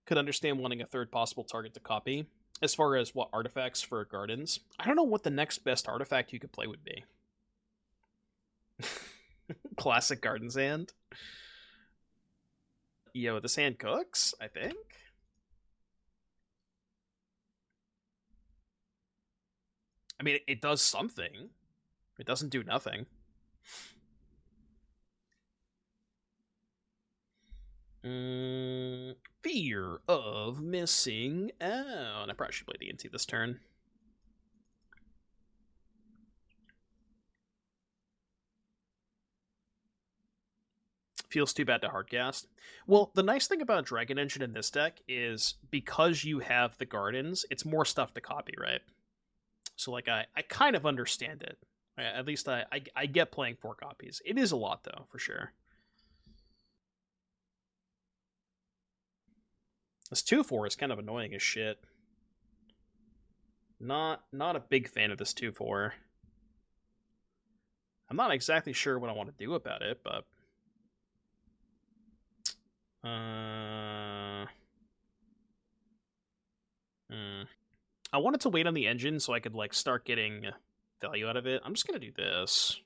Could understand wanting a 3rd possible target to copy. As far as what artifacts for gardens, I don't know what the next best artifact you could play would be. Classic Garden Sand. Yo, the sand cooks, I think. I mean, it does something. It doesn't do nothing. Fear of missing out. I probably should play the Inti this turn. Feels too bad to hardcast. Well, the nice thing about Dragon Engine in this deck is because you have the Gardens, it's more stuff to copy, right? So, like, I kind of understand it. At least I get playing 4 copies. It is a lot, though, for sure. This 2-4 is kind of annoying as shit. Not a big fan of this 2-4. I'm not exactly sure what I want to do about it, but... I wanted to wait on the engine so I could, like, start getting value out of it. I'm just gonna do this.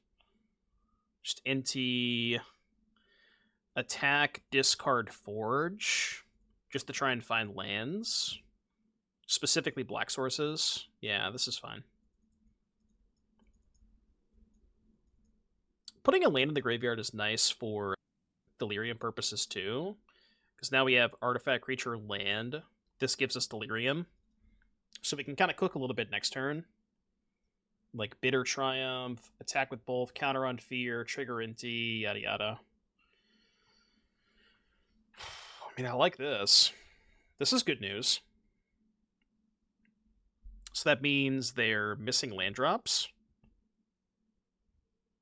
Just Inti... Attack, discard, forge... just to try and find lands. Specifically black sources. Yeah, this is fine. Putting a land in the graveyard is nice for Delirium purposes too. Because now we have artifact, creature, land. This gives us Delirium. So we can kind of cook a little bit next turn. Like Bitter Triumph, attack with both, counter on fear, trigger Inti, yada yada. I mean, I like this. This is good news. So that means they're missing land drops.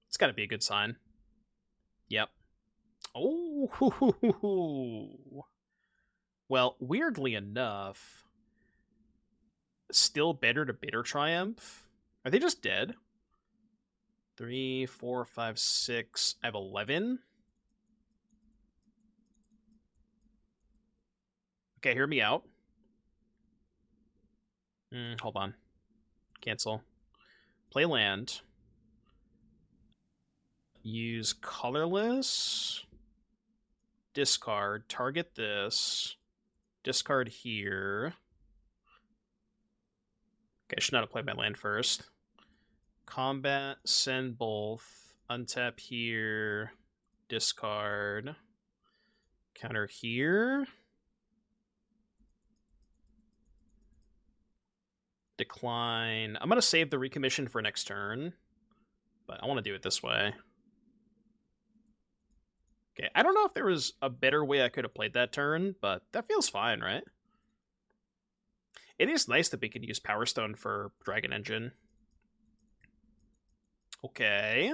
It's got to be a good sign. Yep. Oh, well, weirdly enough, still better to Bitter Triumph. Are they just dead? 3, 4, 5, 6. I have 11. Okay, hear me out. Hold on. Cancel. Play land. Use colorless. Discard. Target this. Discard here. Okay, I should not have played my land first. Combat. Send both. Untap here. Discard. Counter here. Decline. I'm going to save the Recommission for next turn, but I want to do it this way. Okay, I don't know if there was a better way I could have played that turn, but that feels fine, right? It is nice that we can use Power Stone for Dragon Engine. Okay.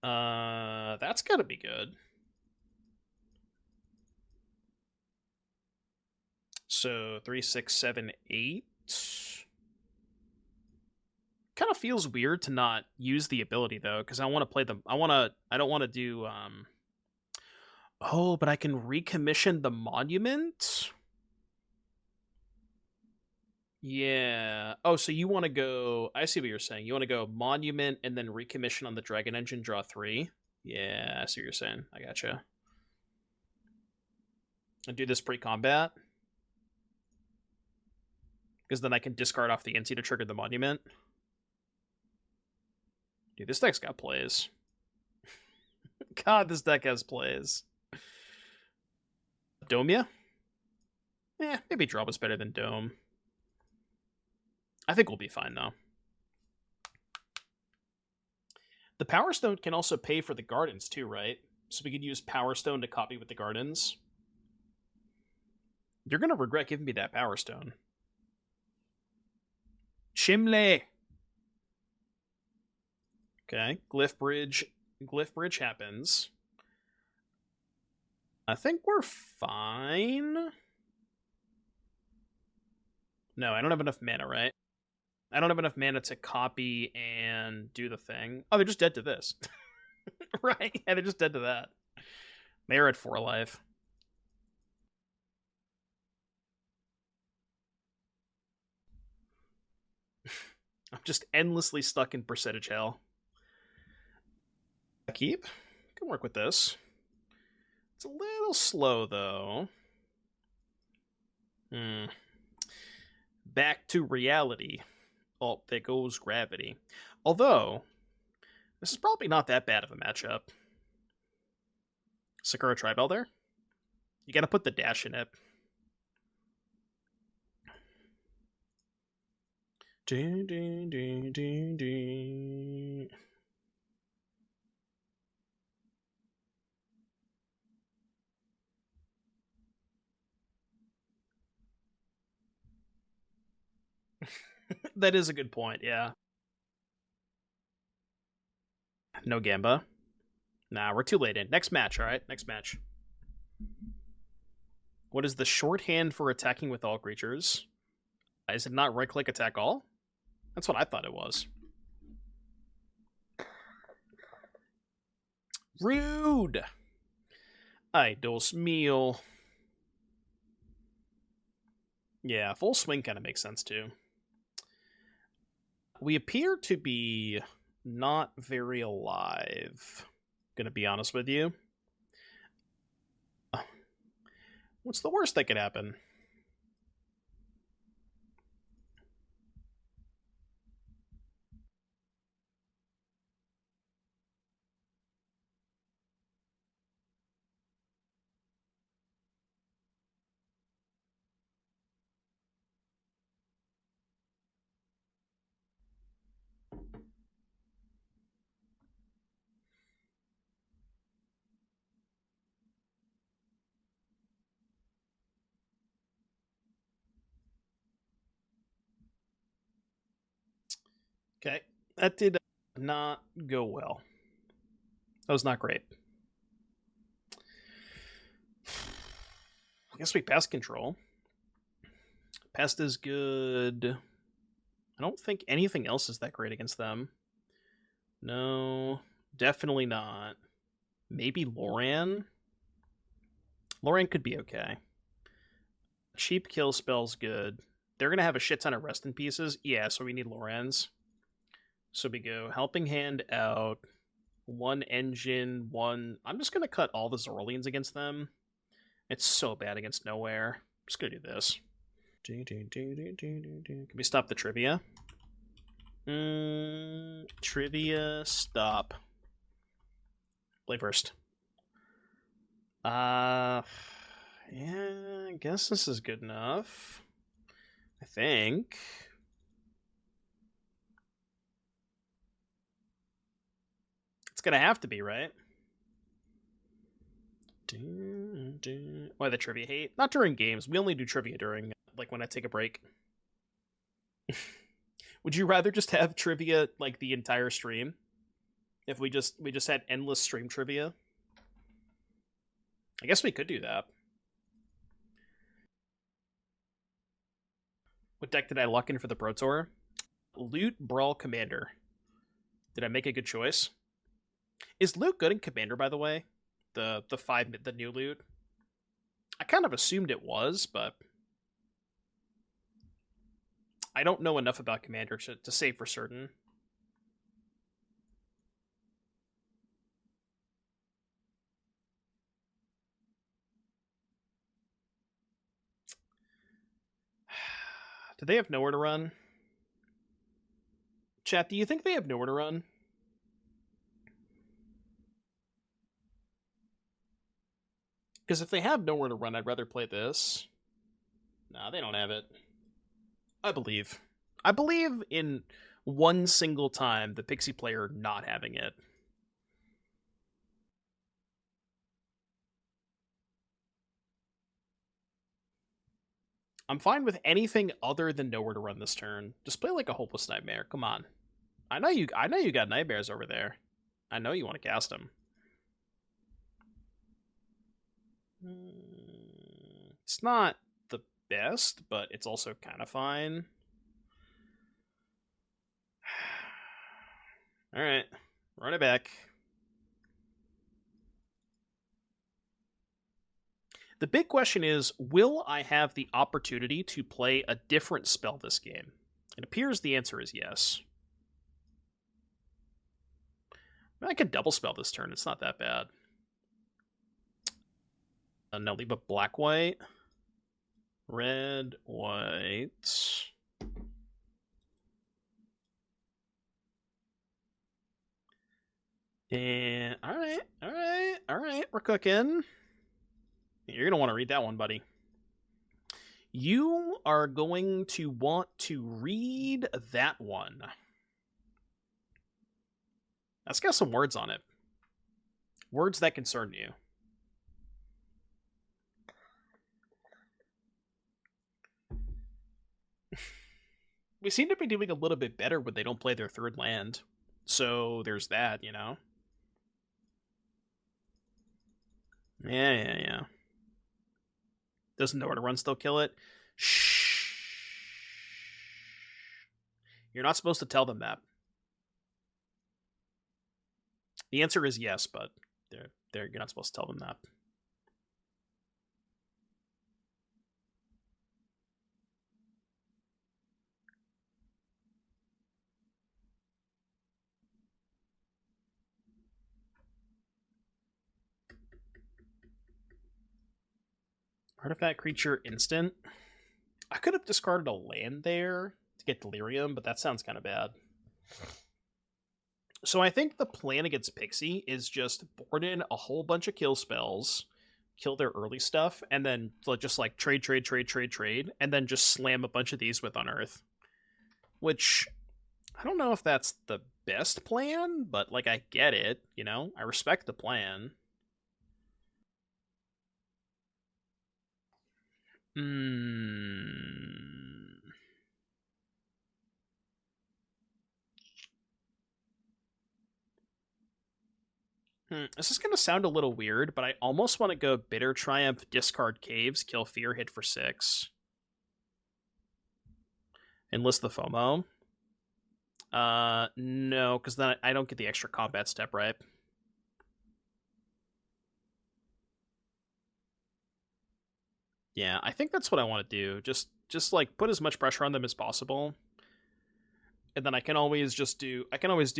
That's gotta be good. So 3, 6, 7, 8. Kind of feels weird to not use the ability though, because I want to play them. I don't want to do. Oh, but I can recommission the monument. Yeah. Oh, so you want to go? I see what you're saying. You want to go monument and then recommission on the Dragon Engine. Draw 3. Yeah, I see what you're saying. I gotcha. and do this pre-combat. Because then I can discard off the Inti to trigger the Monument. Dude, this deck's got plays. God, this deck has plays. Domia? Maybe Draw was better than Dome. I think we'll be fine, though. The Power Stone can also pay for the Gardens, too, right? So we could use Power Stone to copy with the Gardens. You're going to regret giving me that Power Stone. Chimley! Okay, Glyph Bridge happens. I think we're fine. No, I don't have enough mana, right? I don't have enough mana to copy and do the thing. Oh, they're just dead to this. Right? Yeah, they're just dead to that. They're at 4 life. I'm just endlessly stuck in percentage hell. Keep. Can work with this. It's a little slow, though. Back to reality. Oh, there goes gravity. Although, this is probably not that bad of a matchup. Sakura Tribal there? You gotta put the dash in it. That is a good point, yeah. No Gamba. Nah, we're too late in. Next match, alright? Next match. What is the shorthand for attacking with all creatures? Is it not right-click attack all? That's what I thought it was. Rude! Ay, Dios mío. Yeah, full swing kind of makes sense, too. We appear to be not very alive. Gonna be honest with you. What's the worst that could happen? Okay, that did not go well. That was not great. I guess we pest control. Pest is good. I don't think anything else is that great against them. No, definitely not. Maybe Loran? Loran could be okay. Cheap kill spell's good. They're going to have a shit ton of rest in pieces. Yeah, so we need Loran's. So we go Helping Hand out. 1 engine, 1... I'm just going to cut all the Zorlians against them. It's so bad against Nowhere. I'm just going to do this. Can we stop the trivia? Trivia, stop. Play first. Yeah, I guess this is good enough. I think. It's gonna have to be, right? Why the trivia hate? Not during games. We only do trivia during, like, when I take a break. Would you rather just have trivia, like, the entire stream? If we just had endless stream trivia? I guess we could do that. What deck did I luck in for the Pro Tour? Loot, Brawl, Commander. Did I make a good choice? Is Loot good in Commander, by the way? The new Loot? I kind of assumed it was, but I don't know enough about Commander to say for certain. Do they have nowhere to run? Chat, do you think they have nowhere to run? Because if they have nowhere to run, I'd rather play this. Nah, they don't have it. I believe. I believe in one single time the Pixie player not having it. I'm fine with anything other than nowhere to run this turn. Just play like a Hopeless Nightmare. Come on. I know you got nightmares over there. I know you want to cast them. It's not the best, but it's also kind of fine. Alright. Run it back. The big question is, will I have the opportunity to play a different spell this game? It appears the answer is yes. I could double spell this turn. It's not that bad. Now leave a black-white. Red, white. And alright, we're cooking. You're going to want to read that one, buddy. You are going to want to read that one. That's got some words on it. Words that concern you. We seem to be doing a little bit better when they don't play their third land. So there's that, you know? Yeah. Doesn't know where to run, still kill it. Shh. You're not supposed to tell them that. The answer is yes, but you're not supposed to tell them that. Artifact creature instant. I could have discarded a land there to get Delirium, but that sounds kind of bad. So I think the plan against Pixie is just board in a whole bunch of kill spells, kill their early stuff, and then just like trade, and then just slam a bunch of these with Unearth. Which, I don't know if that's the best plan, but like I get it, you know? I respect the plan. This is going to sound a little weird, but I almost want to go Bitter Triumph, discard Caves, kill Fear, hit for 6. Enlist the FOMO. No, because then I don't get the extra combat step, right? Yeah, I think that's what I want to do. Just like put as much pressure on them as possible. And then I can always do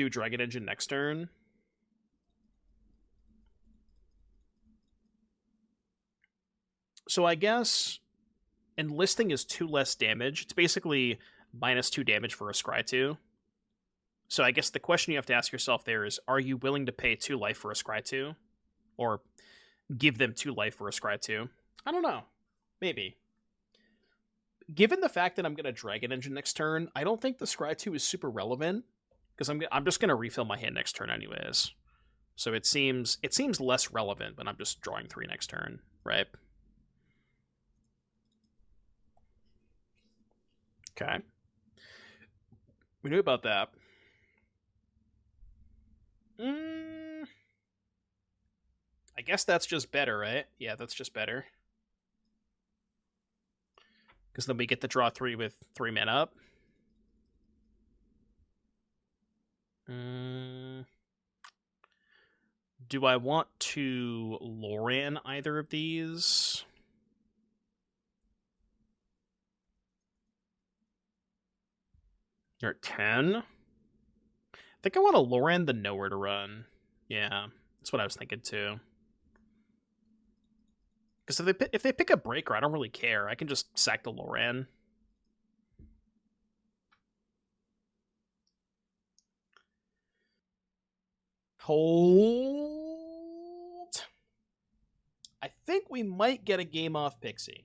Dragon Engine next turn. So I guess enlisting is 2 less damage. It's basically -2 damage for a Scry 2. So I guess the question you have to ask yourself there is, are you willing to pay 2 life for a Scry 2? Or give them 2 life for a Scry 2? I don't know. Maybe. Given the fact that I'm going to Dragon Engine next turn, I don't think the Scry 2 is super relevant, because I'm just going to refill my hand next turn anyways. So it seems less relevant when I'm just drawing 3 next turn, right? Okay. We knew about that. I guess that's just better, right? Yeah, that's just better. Because then we get to draw 3 with 3 mana up. Do I want to Loran either of these? You're at 10? I think I want to Loran the Nowhere to Run. Yeah, that's what I was thinking too. Because if they pick a Breaker, I don't really care. I can just sack the Loran. Hold. I think we might get a game off Pixie.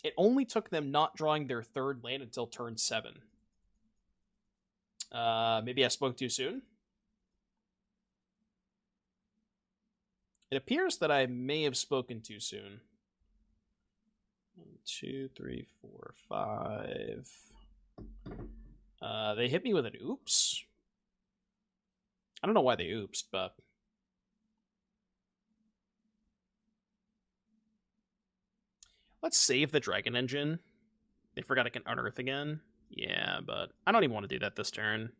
It only took them not drawing their third land until turn 7. Maybe I spoke too soon? It appears that I may have spoken too soon. 1, 2, 3, 4, 5. They hit me with an oops. I don't know why they oopsed, but... Let's save the Dragon Engine. They forgot I can unearth again. Yeah, but I don't even want to do that this turn.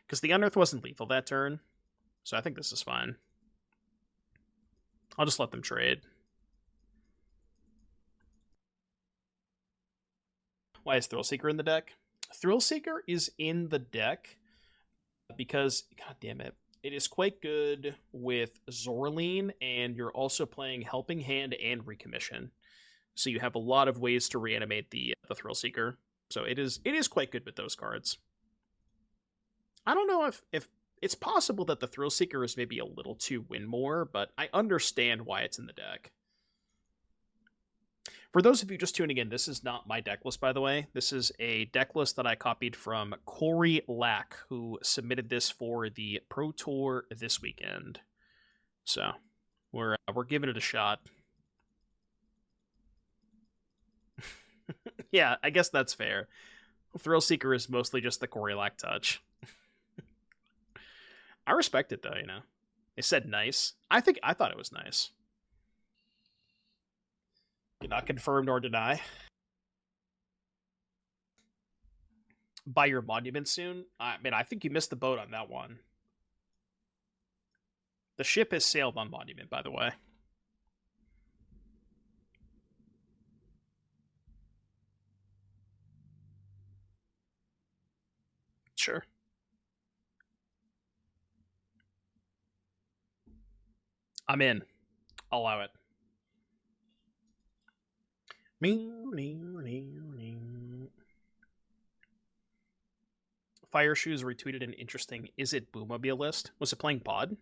Because the unearth wasn't lethal that turn. So I think this is fine. I'll just let them trade. Why is Thrillseeker in the deck? Thrillseeker is in the deck because, god damn it, it is quite good with Zorleen, and you're also playing Helping Hand and Recommission. So you have a lot of ways to reanimate the Thrillseeker. So it is quite good with those cards. I don't know if it's possible that the Thrillseeker is maybe a little too win more, but I understand why it's in the deck. For those of you just tuning in, this is not my deck list, by the way. This is a deck list that I copied from Corey Lack, who submitted this for the Pro Tour this weekend. So we're giving it a shot. Yeah, I guess that's fair. Thrillseeker is mostly just the Corey Lack touch. I respect it though, you know. They said nice. I thought it was nice. Cannot confirm nor deny. Buy your monument soon? I mean, I think you missed the boat on that one. The ship has sailed on monument, by the way. Sure. I'm in. I'll allow it. Fire Shoes retweeted an interesting "Is it Boomobile" list. Was it playing Pod?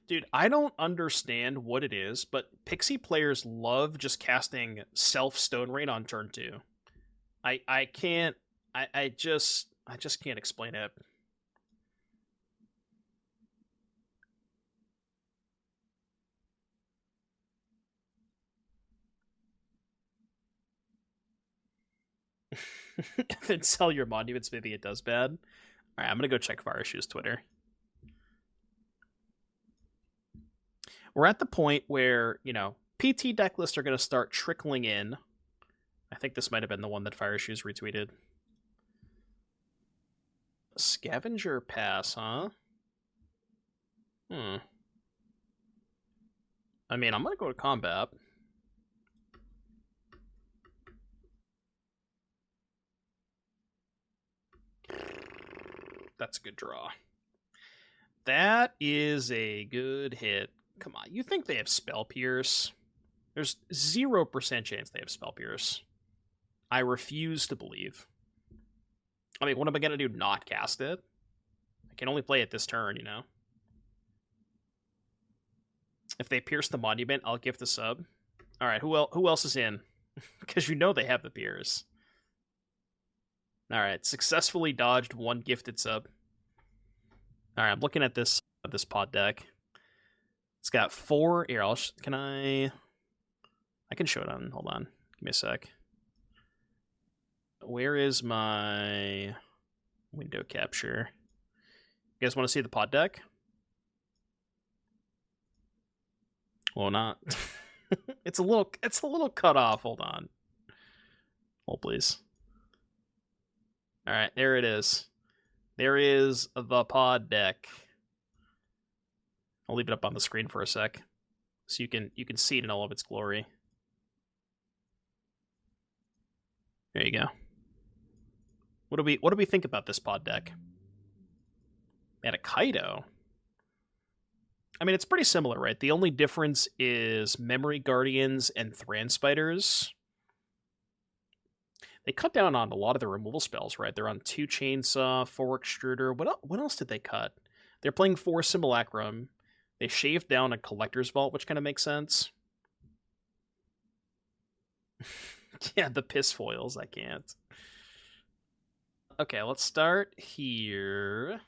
Dude, I don't understand what it is, but Pixie players love just casting Stone Rain on turn 2. I just can't explain it. Then sell your monuments, maybe it does bad. Alright, I'm gonna go check Fire Shoes Twitter. We're at the point where, you know, PT deck lists are gonna start trickling in. I think this might have been the one that Fire Shoes retweeted. Scavenger Pass, huh? I mean, I'm gonna go to combat. That's a good draw. That is a good hit. Come on, you think they have Spell Pierce? There's 0% chance they have Spell Pierce. I refuse to believe. I mean, what am I going to do? Not cast it? I can only play it this turn, you know? If they pierce the monument, I'll gift the sub. Alright, who else is in? Because you know they have the Pierce. Alright, successfully dodged one gifted sub. Alright, I'm looking at this pod deck. It's got 4... Here, can I can show it on... Hold on. Give me a sec. Where is my window capture? You guys want to see the pod deck? Well, not. It's a little cut off. Hold on. Hold, please. All right, there it is. There is the pod deck. I'll leave it up on the screen for a sec, so you can see it in all of its glory. There you go. What do we think about this pod deck? And a Kaido. I mean, it's pretty similar, right? The only difference is Memory Guardians and Thran Spiders. They cut down on a lot of the removal spells, right? They're on 2 Chainsaw, 4 Extruder. What else did they cut? They're playing 4 Simulacrum. They shaved down a Collector's Vault, which kind of makes sense. Yeah, the piss foils, I can't. Okay, let's start here.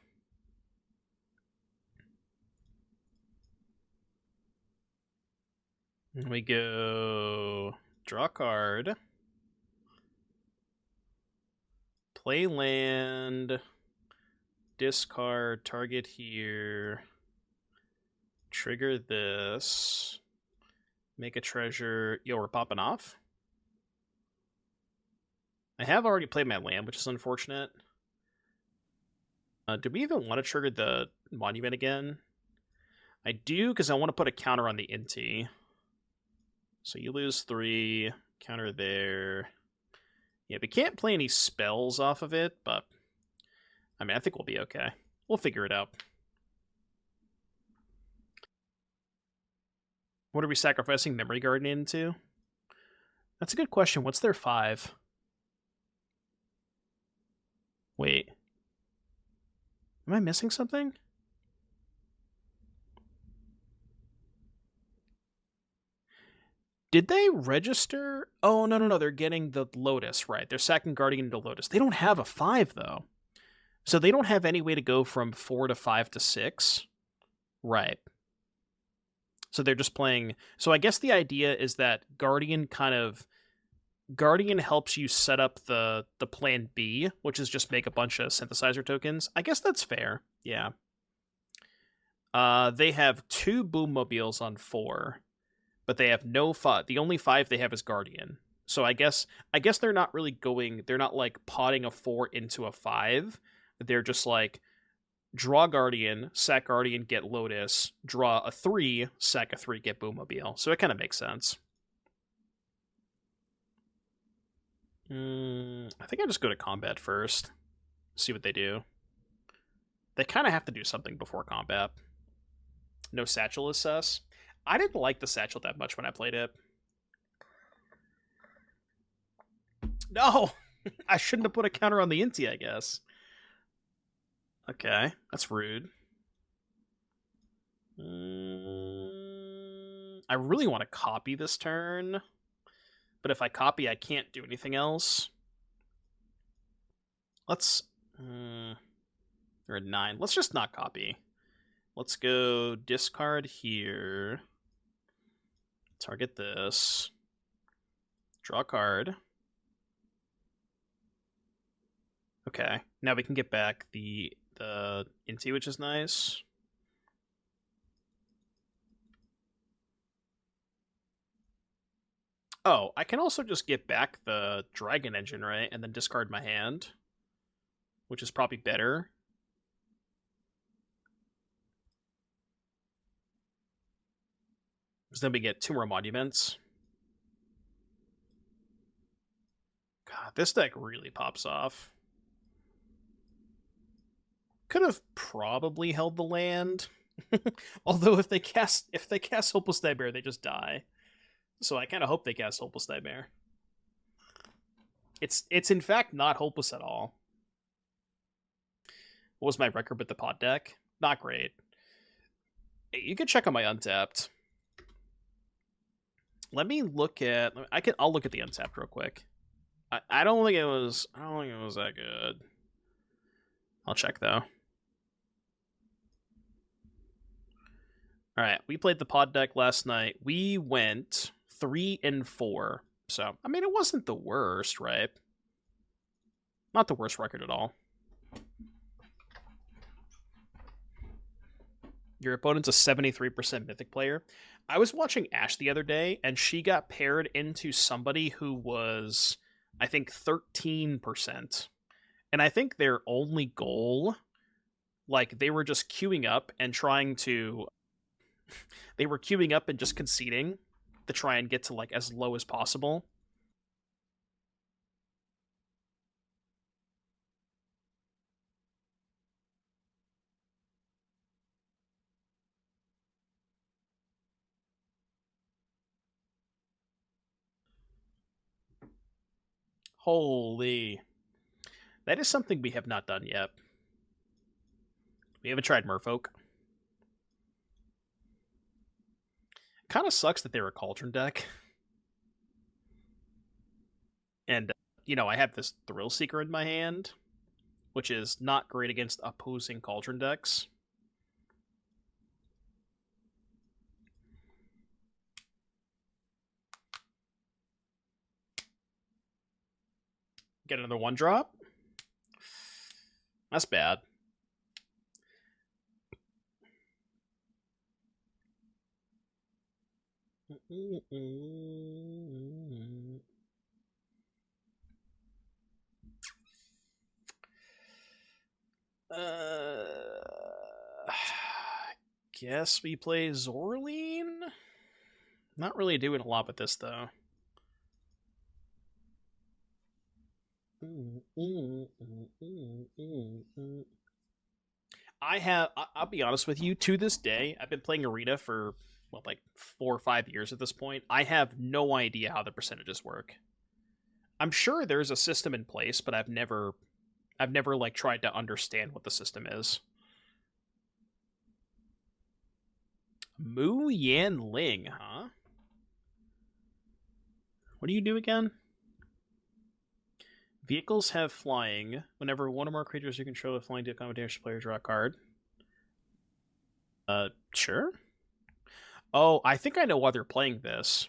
We go draw a card, play land, discard, target here, trigger this, make a treasure. Yo, we're popping off? I have already played my land, which is unfortunate. Do we even want to trigger the monument again? I do, because I want to put a counter on the Inti. So you lose 3, counter there. Yeah, we can't play any spells off of it, but I mean, I think we'll be okay. We'll figure it out. What are we sacrificing Memory Garden into? That's a good question. What's their 5? Wait. Am I missing something? Did they register? Oh, no. They're getting the Lotus, right. They're sacking Guardian into Lotus. They don't have a 5, though. So they don't have any way to go from 4 to 5 to 6. Right. So they're just playing... So I guess the idea is that Guardian helps you set up the plan B, which is just make a bunch of synthesizer tokens. I guess that's fair. Yeah. They have 2 Boom Mobiles on 4. But they have no 5. The only 5 they have is Guardian. So I guess they're not really going... They're not, like, potting a 4 into a 5. They're just, like, draw Guardian, sack Guardian, get Lotus, draw a 3, sack a 3, get Boommobile. So it kind of makes sense. I think I just go to combat first. See what they do. They kind of have to do something before combat. No Satchel is sus. I didn't like the Satchel that much when I played it. No! I shouldn't have put a counter on the Inti, I guess. Okay, that's rude. I really want to copy this turn. But if I copy, I can't do anything else. Let's... We're at 9. Let's just not copy. Let's go discard here. Target this. Draw a card. Okay, now we can get back the Inti, which is nice. Oh, I can also just get back the Dragon Engine, right? And then discard my hand, which is probably better. Because then we get 2 more monuments. God, this deck really pops off. Could have probably held the land. Although if they cast Hopeless Nightmare, they just die. So I kind of hope they cast Hopeless Nightmare. It's in fact not hopeless at all. What was my record with the pod deck? Not great. Hey, you can check on my Untapped. Let me look at... I'll look at the Untapped real quick. I don't think it was that good. I'll check though. Alright, we played the pod deck last night. We went 3-4. So, I mean, it wasn't the worst, right? Not the worst record at all. Your opponent's a 73% Mythic player. I was watching Ash the other day, and she got paired into somebody who was, I think, 13%. And I think their only goal, like, they were just queuing up and trying to... They were queuing up and just conceding to try and get to, like, as low as possible. Holy. That is something we have not done yet. We haven't tried Merfolk. Kind of sucks that they're a Cauldron deck. And, you know, I have this Thrillseeker in my hand, which is not great against opposing Cauldron decks. Get another 1-drop? That's bad. Guess we play Zorleen? Not really doing a lot with this, though. I'll be honest with you, to this day, I've been playing Arena for, well, like 4 or 5 years at this point. I have no idea how the percentages work. I'm sure there's a system in place, but I've never like tried to understand what the system is. Mu Yan Ling, huh? What do you do again? Vehicles have flying. Whenever one or more creatures you control have flying, deal combat damage to player, draw a card. Sure. Oh, I think I know why they're playing this.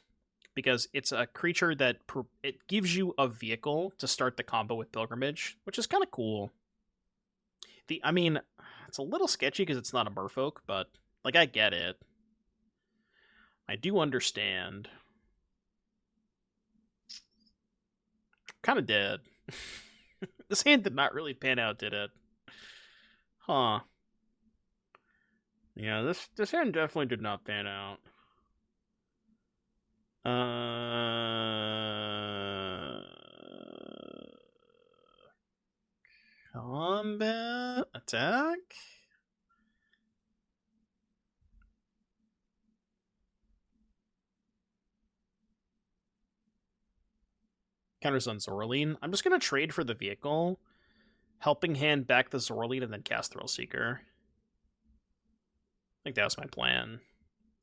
Because it's a creature that it gives you a vehicle to start the combo with Pilgrimage, which is kind of cool. I mean, it's a little sketchy because it's not a Merfolk, but like I get it. I do understand. Kind of dead. This hand did not really pan out, did it? Huh. Yeah, this hand definitely did not pan out. Combat attack? Counters on Zorleen. I'm just gonna trade for the vehicle. Helping hand back the Zorleen and then cast Thrillseeker. I think that was my plan.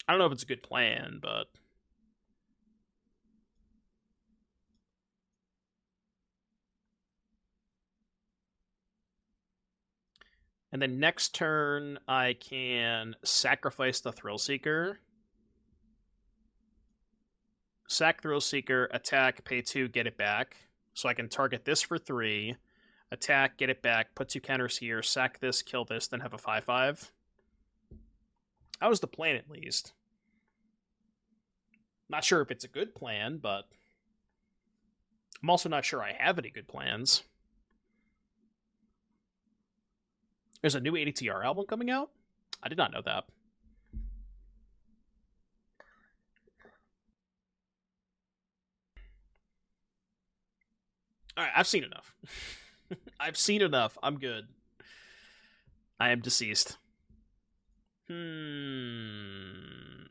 I don't know if it's a good plan, but... And then next turn, I can sacrifice the Thrillseeker. Sack Thrillseeker, attack, pay 2, get it back. So I can target this for 3, attack, get it back, put 2 counters here, sack this, kill this, then have a 5/5. That was the plan, at least. Not sure if it's a good plan, but I'm also not sure I have any good plans. There's a new ADTR album coming out? I did not know that. Alright, I've seen enough. I've seen enough. I'm good. I am deceased.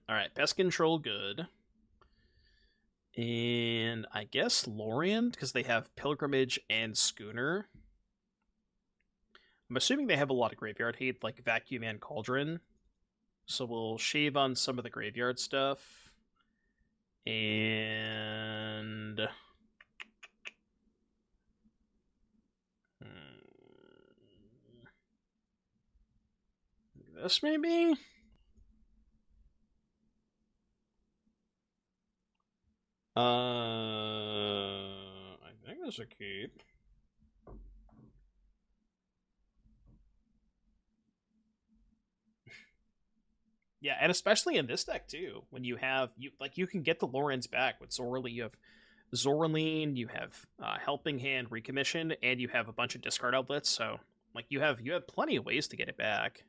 Alright, pest control good. And I guess Lorien, because they have Pilgrimage and Schooner. I'm assuming they have a lot of graveyard hate, like Vacuum and Cauldron. So we'll shave on some of the graveyard stuff. And... this, maybe? I think there's a keep. Yeah, and especially in this deck too, when you have you can get the Lorens back with Zorleen. You have Zorleen, you have Helping Hand, Recommission, and you have a bunch of discard outlets. So like you have plenty of ways to get it back.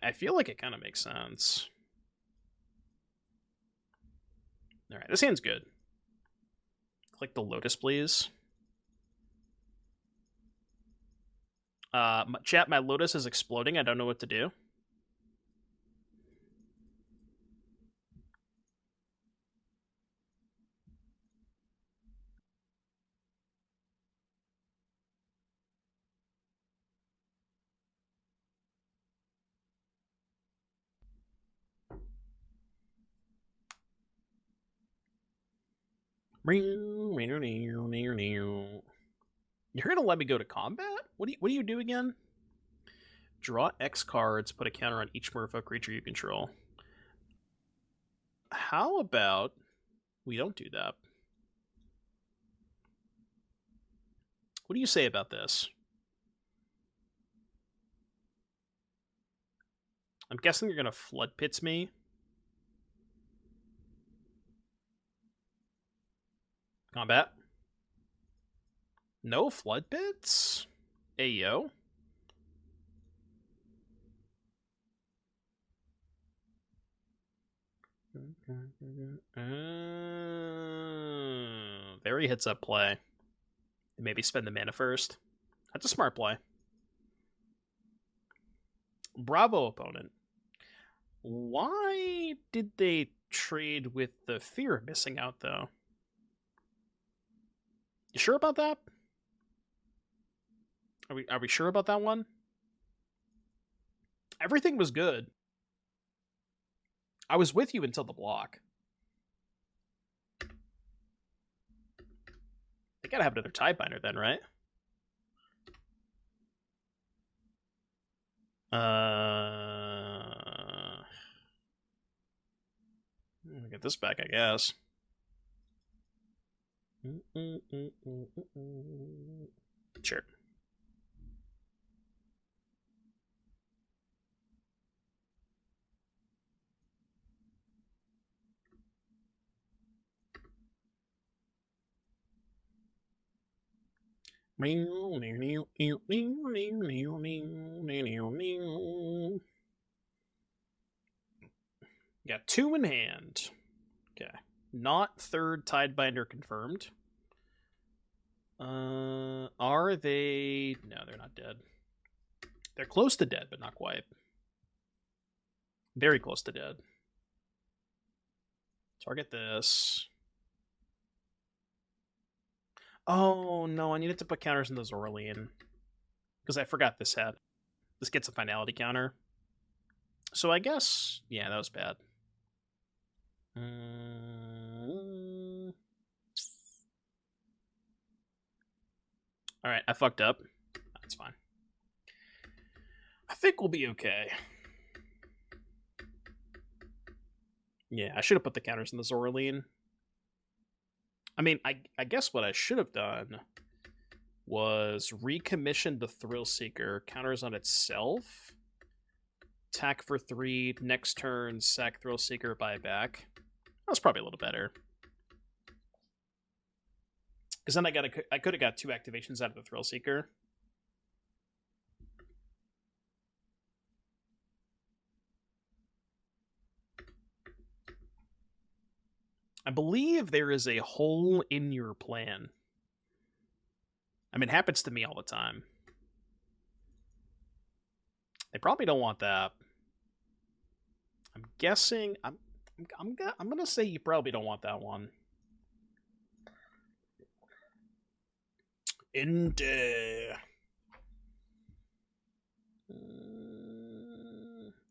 I feel like it kind of makes sense. All right, this hand's good. Click the Lotus, please. Chat, my Lotus is exploding. I don't know what to do. You're gonna let me go to combat? What do you do again? Draw X cards, put a counter on each Merfolk creature you control. How about we don't do that? What do you say about this? I'm guessing you're gonna Flood Pits me. Combat. No Flood Pits? Ayo. There he hits up play. Maybe spend the mana first. That's a smart play. Bravo, opponent. Why did they trade with the fear of missing out, though? You sure about that? Are we sure about that one? Everything was good. I was with you until the block. They gotta have another Tidebinder then, right? Get this back, I guess. Sure. Got 2 in hand. Okay. Not third Tidebinder confirmed. Are they... No, they're not dead. They're close to dead, but not quite. Very close to dead. Target this. Oh, no, I needed to put counters in the Zorlean. Because I forgot this had. This gets a finality counter. So I guess... Yeah, that was bad. Alright, I fucked up. That's fine. I think we'll be okay. Yeah, I should have put the counters in the Zorlean. I mean, I guess what I should have done was recommission the Thrillseeker, counters on itself, attack for 3, next turn, sack Thrillseeker, buy back. That was probably a little better. Because then I could have got 2 activations out of the Thrillseeker. I believe there is a hole in your plan. I mean, it happens to me all the time. They probably don't want that. I'm guessing... I'm gonna say you probably don't want that one. Inti.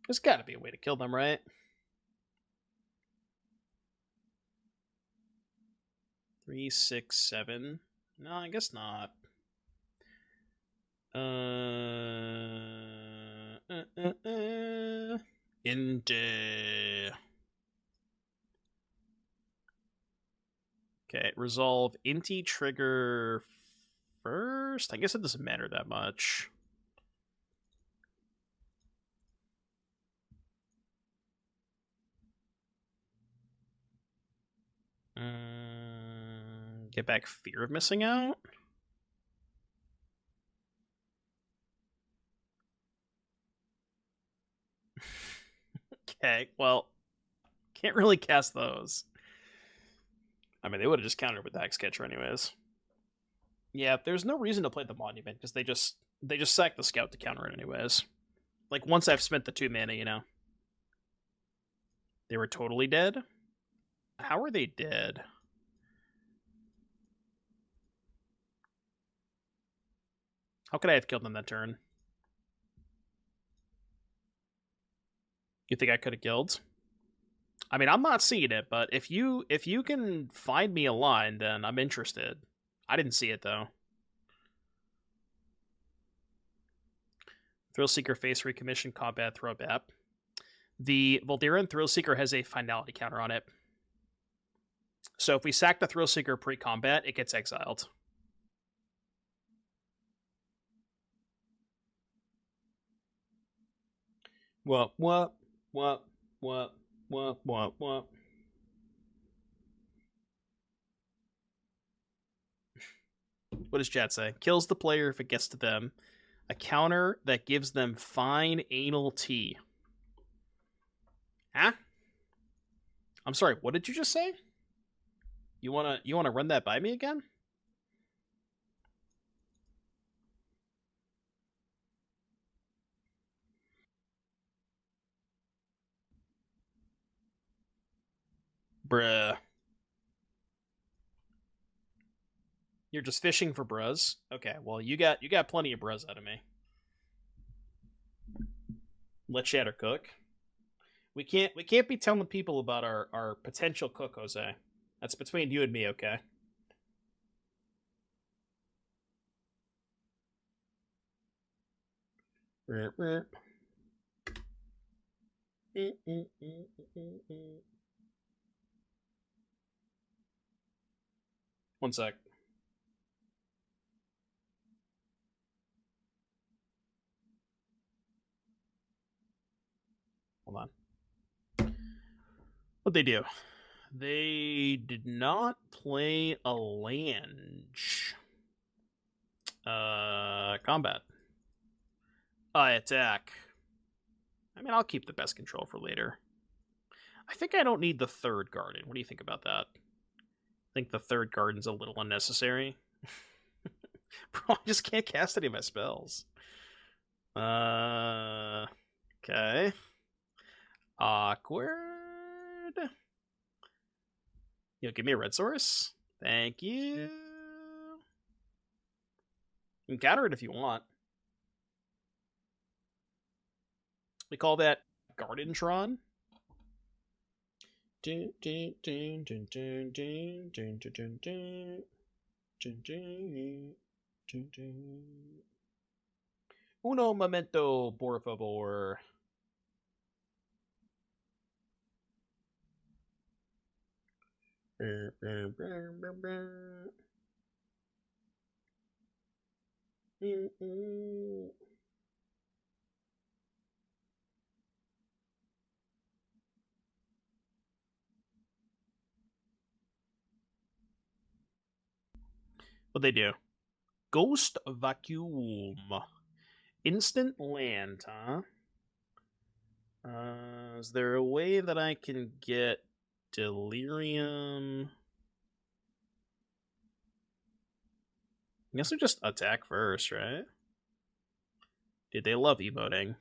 There's got to be a way to kill them, right? Three, 6, 7. No, I guess not. Inti. Okay, resolve Inti trigger first. I guess it doesn't matter that much. Get back fear of missing out. Okay, well, can't really cast those. I mean, they would have just countered with the Hexcatcher anyways. Yeah, there's no reason to play the Monument because they just sack the Scout to counter it anyways. Like once I've spent the 2 mana, you know. They were totally dead. How are they dead? How could I have killed them that turn? You think I could have killed? I mean, I'm not seeing it, but if you can find me a line, then I'm interested. I didn't see it though. Thrillseeker face recommission combat throw bap. The Voldaren Thrillseeker has a finality counter on it. So if we sack the Thrillseeker pre-combat, it gets exiled. What? What does chat say? Kills the player if it gets to them. A counter that gives them fine anal tea. Huh? I'm sorry, what did you just say? You wanna run that by me again? Bruh. You're just fishing for bruz? Okay, well you got plenty of bruz out of me. Let Shatter cook. We can't be telling people about our potential cook, Jose. That's between you and me, okay? One sec. Hold on. What'd they do? They did not play a Lange. Combat. I attack. I mean, I'll keep the best control for later. I think I don't need the third garden. What do you think about that? I think the third garden's a little unnecessary. Bro, I just can't cast any of my spells. Okay. Awkward. Give me a red source. Thank you. You can counter it if you want. We call that Gardentron. Uno momento, por favor. What they do? Ghost Vacuum. Instant land, huh? Is there a way that I can get Delirium? I guess we just attack first, right? Dude, they love emoting.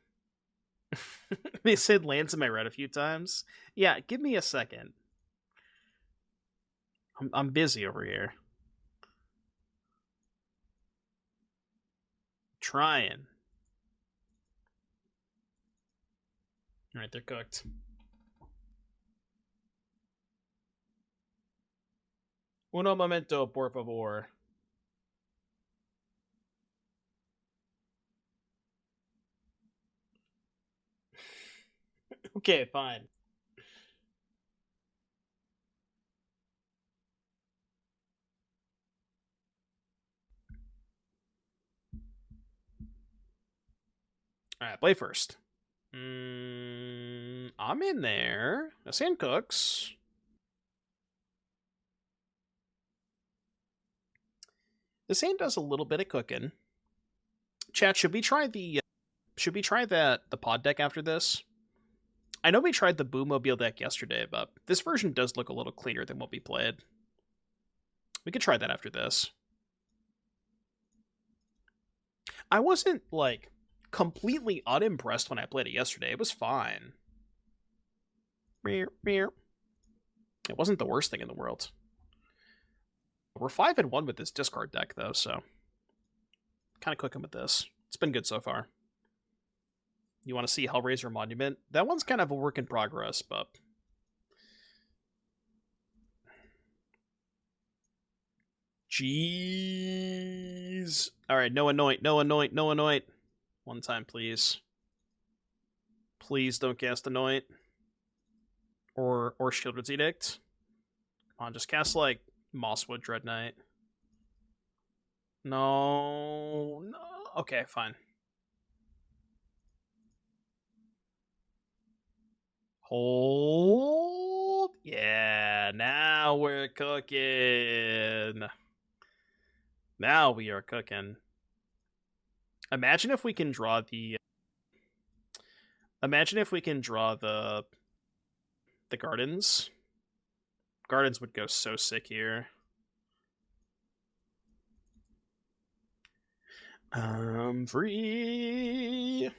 They said lands in my red a few times. Yeah, give me a second. I'm busy over here. Trying. Alright, they're cooked. Uno momento, por favor. Okay, fine. Alright, play first. I'm in there. The sand cooks. The sand does a little bit of cooking. Chat, should we try the pod deck after this? I know we tried the Boomobile deck yesterday, but this version does look a little cleaner than what we played. We could try that after this. I wasn't, like, completely unimpressed when I played it yesterday. It was fine. It wasn't the worst thing in the world. We're 5-1 with this discard deck, though, so kind of cooking with this. It's been good so far. You want to see Hellraiser Monument? That one's kind of a work in progress, but Jeez. Alright, no anoint, no anoint, no anoint. One time, please. Please don't cast anoint. Or Shieldred's Edict. Come on, just cast, like, Mosswood Dread Knight. No. Okay, fine. Hold. Yeah, now we're cooking. Now we are cooking. Imagine if we can draw the... Imagine if we can draw the Gardens. Gardens would go so sick here. I'm free. I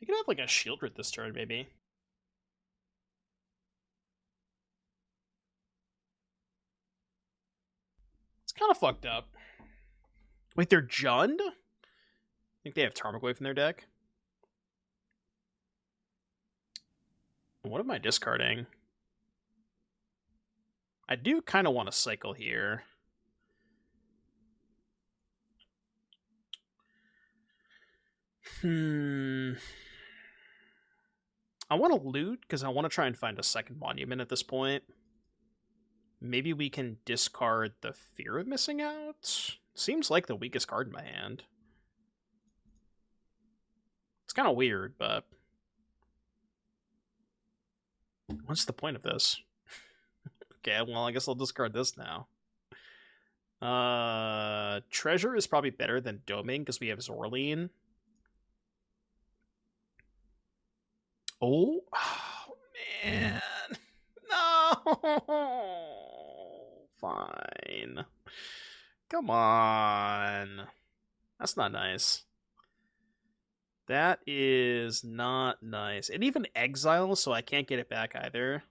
could have like a Shieldred this turn, maybe. It's kind of fucked up. Wait, they're Jund? I think they have Tarmogoyf in their deck. What am I discarding? I do kind of want to cycle here. I want to loot because I want to try and find a second monument at this point. Maybe we can discard the Fear of Missing Out. Seems like the weakest card in my hand. It's kind of weird, but... What's the point of this? Okay, well, I guess I'll discard this now. Treasure is probably better than Doming because we have Zorleen. Oh man. No. Fine. Come on. That's not nice. That is not nice. It even exiles, so I can't get it back either.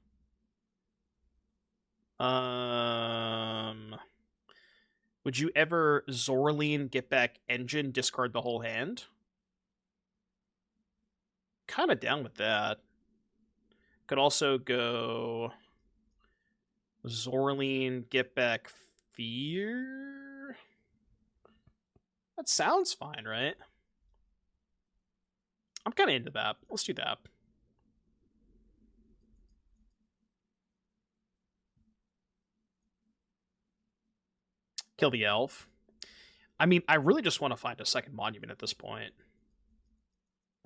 Would you ever Zorleen, get back Engine, discard the whole hand? Kind of down with that. Could also go Zorleen, get back Fear. That sounds fine, right? I'm kind of into that. Let's do that. Kill the elf. I mean, I really just want to find a second monument at this point.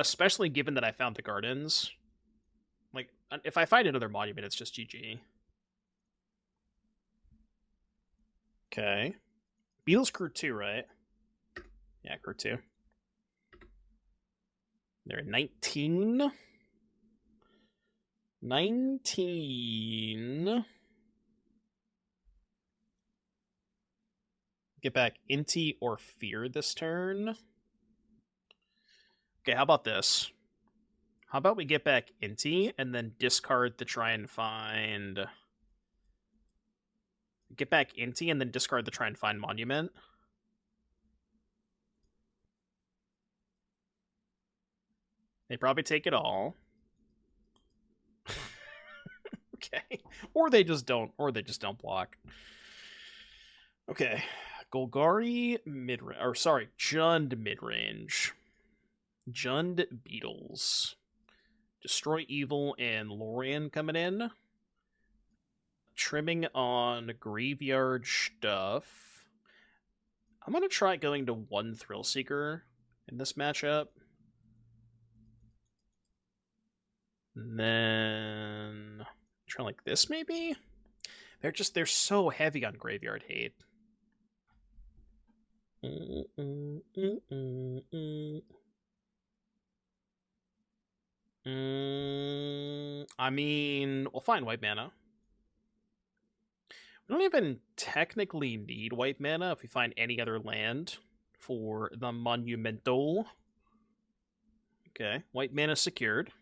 Especially given that I found the gardens. Like, if I find another monument, it's just GG. Okay. Beatles Crew 2, right? Yeah, Crew 2. They're 19. 19. Get back Inti or Fear this turn. Okay, how about this? How about we get back Inti and then discard to try and find... Get back Inti and then discard the try and find monument. They probably take it all. Okay. Or they just don't block. Okay. Golgari mid-range, or sorry, Jund mid-range. Jund Beetles. Destroy Evil and Lorian coming in. Trimming on graveyard stuff. I'm going to try going to one Thrillseeker in this matchup. And then try like this maybe? They're so heavy on graveyard hate. I mean, we'll find white mana. We don't even technically need white mana if we find any other land for the Monumental. Okay, white mana secured.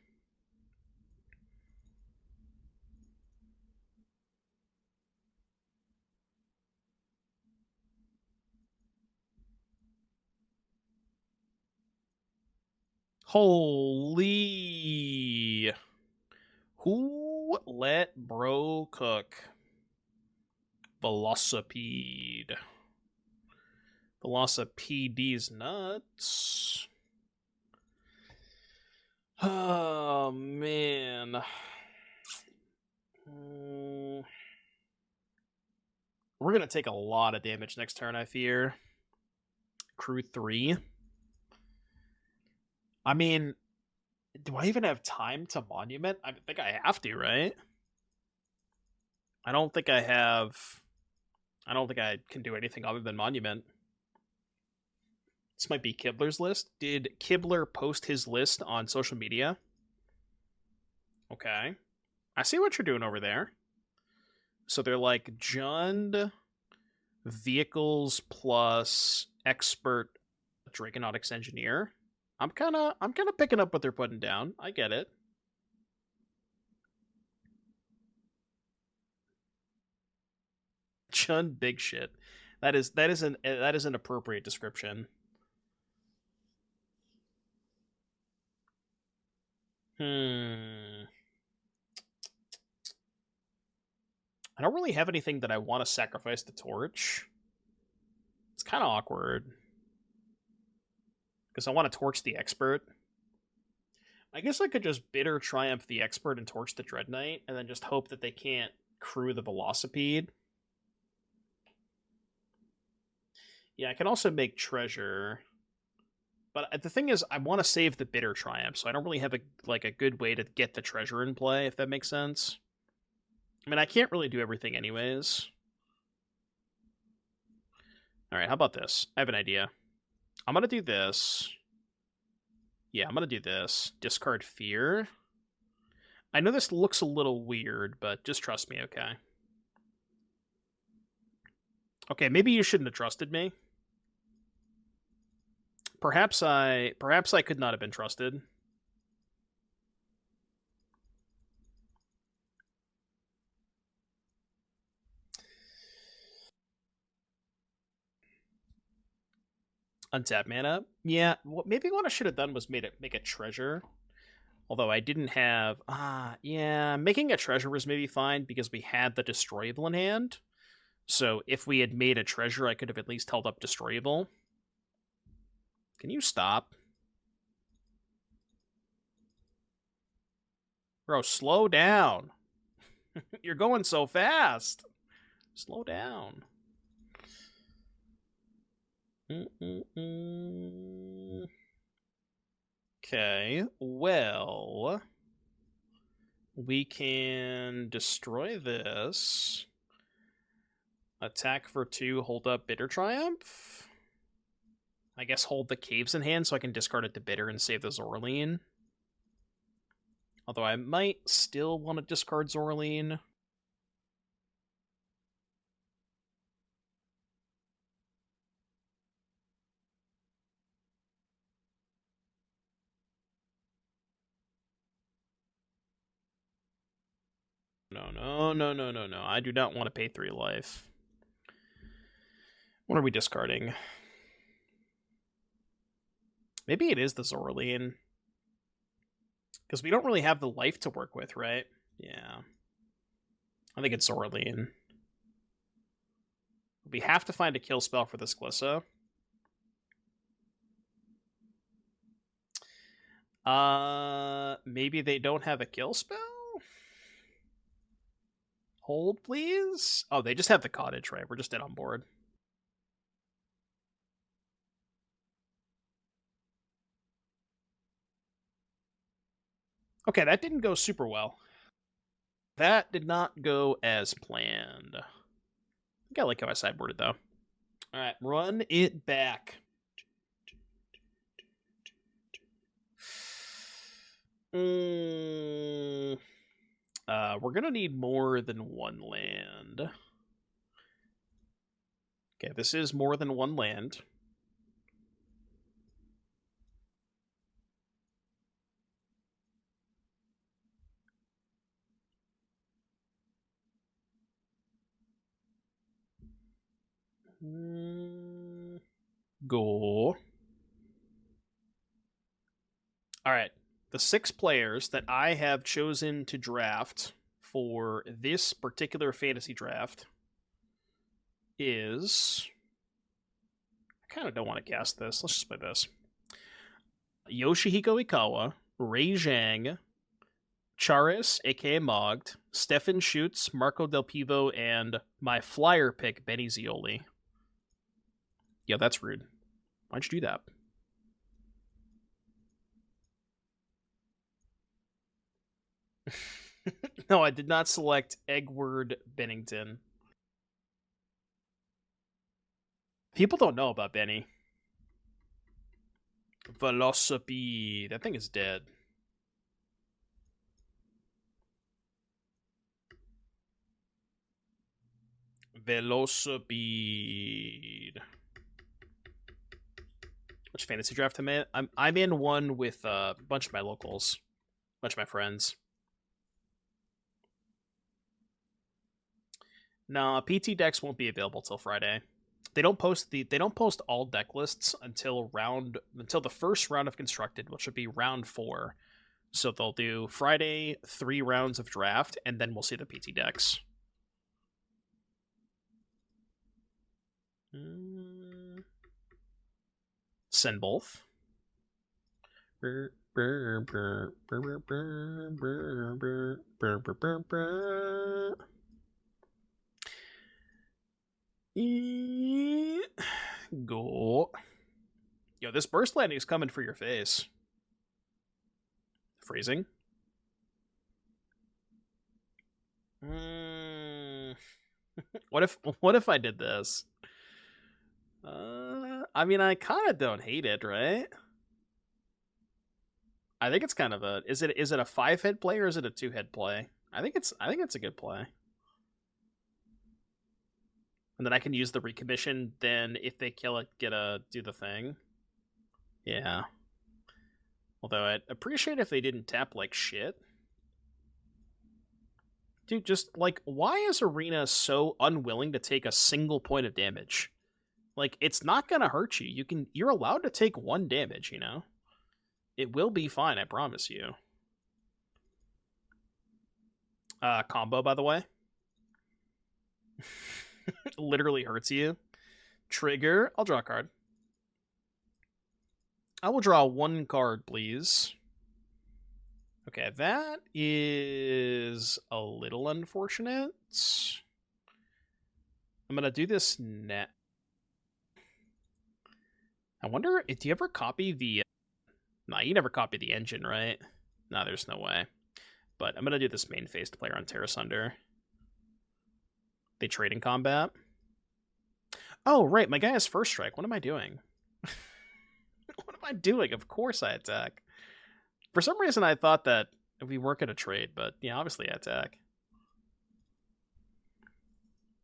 Holy... Who let bro cook? Velocipedes. The loss of PD's nuts. Oh, man. We're going to take a lot of damage next turn, I fear. Crew 3. I mean, do I even have time to Monument? I think I have to, right? I don't think I can do anything other than Monument. This might be Kibler's list. Did Kibler post his list on social media? Okay. I see what you're doing over there. So they're like Jund, Vehicles plus Expert Draconautics Engineer. I'm kind of picking up what they're putting down. I get it. Jund big shit. That is an appropriate description. I don't really have anything that I want to sacrifice the torch. It's kind of awkward. Because I want to torch the expert. I guess I could just bitter triumph the expert and torch the Dread Knight, and then just hope that they can't crew the Velocipede. Yeah, I can also make treasure. But the thing is, I want to save the bitter triumph, so I don't really have a good way to get the treasure in play, if that makes sense. I mean, I can't really do everything anyways. Alright, how about this? I have an idea. I'm going to do this. Yeah, I'm going to do this. Discard Fear. I know this looks a little weird, but just trust me, okay? Okay, maybe you shouldn't have trusted me. Perhaps I could not have been trusted. Untap mana. Yeah, maybe what I should have done was make a treasure. Although I didn't have... yeah, making a treasure was maybe fine because we had the Destroyable in hand. So if we had made a treasure, I could have at least held up Destroyable. Can you stop? Bro, slow down. You're going so fast. Slow down. Okay, well... we can destroy this. Attack for 2, hold up Bitter Triumph. I guess hold the Caves in hand so I can discard it to Bitter and save the Zoraline. Although I might still want to discard Zoraline. No. I do not want to pay 3 life. What are we discarding? Maybe it is the Zoraline. Because we don't really have the life to work with, right? Yeah. I think it's Zoraline. We have to find a kill spell for this Glissa. Maybe they don't have a kill spell? Hold, please? Oh, they just have the cottage, right? We're just dead on board. Okay, that didn't go super well. That did not go as planned. I think I like how I sideboarded, though. Alright, run it back. We're gonna need more than 1 land. Okay, this is more than 1 land. Go. Alright. The 6 players that I have chosen to draft for this particular fantasy draft is... I kind of don't want to cast this. Let's just play this. Yoshihiko Ikawa, Ray Zhang, Charis, aka Mogged, Stefan Schutz, Marco Del Pivo, and my flyer pick, Benny Zioli. Yeah, that's rude. Why'd you do that? No, I did not select Eggward Bennington. People don't know about Benny. Velocipede. That thing is dead. Velocipede. Which fantasy draft am I in? I'm in one with a bunch of my locals. A bunch of my friends. No, PT decks won't be available till Friday. They don't post all deck lists until the first round of constructed, which would be round 4. So they'll do Friday 3 rounds of draft, and then we'll see the PT decks. Send both. Go. Yo, this burst landing is coming for your face. Freezing. What if I did this? I mean, I kind of don't hate it, right? I think it's kind of a is it a 5-head play or is it a 2-head play? I think it's a good play. And then I can use the recommission, then if they kill it, do the thing. Yeah. Although I'd appreciate if they didn't tap like shit. Dude, just, like, why is Arena so unwilling to take a single point of damage? Like, it's not gonna hurt you. You're allowed to take 1 damage, you know? It will be fine, I promise you. Combo, by the way. Literally hurts you. Trigger. I'll draw a card. I will draw 1 card, please. Okay, that is a little unfortunate. I'm gonna do this net. I wonder, do you ever copy the... Nah, you never copy the engine, right? Nah, there's no way. But I'm gonna do this main phase to player on Terra Sunder. They trade in combat. Oh, right, my guy has first strike. What am I doing? What am I doing? Of course I attack. For some reason, I thought that we weren't going to trade, but yeah, obviously I attack.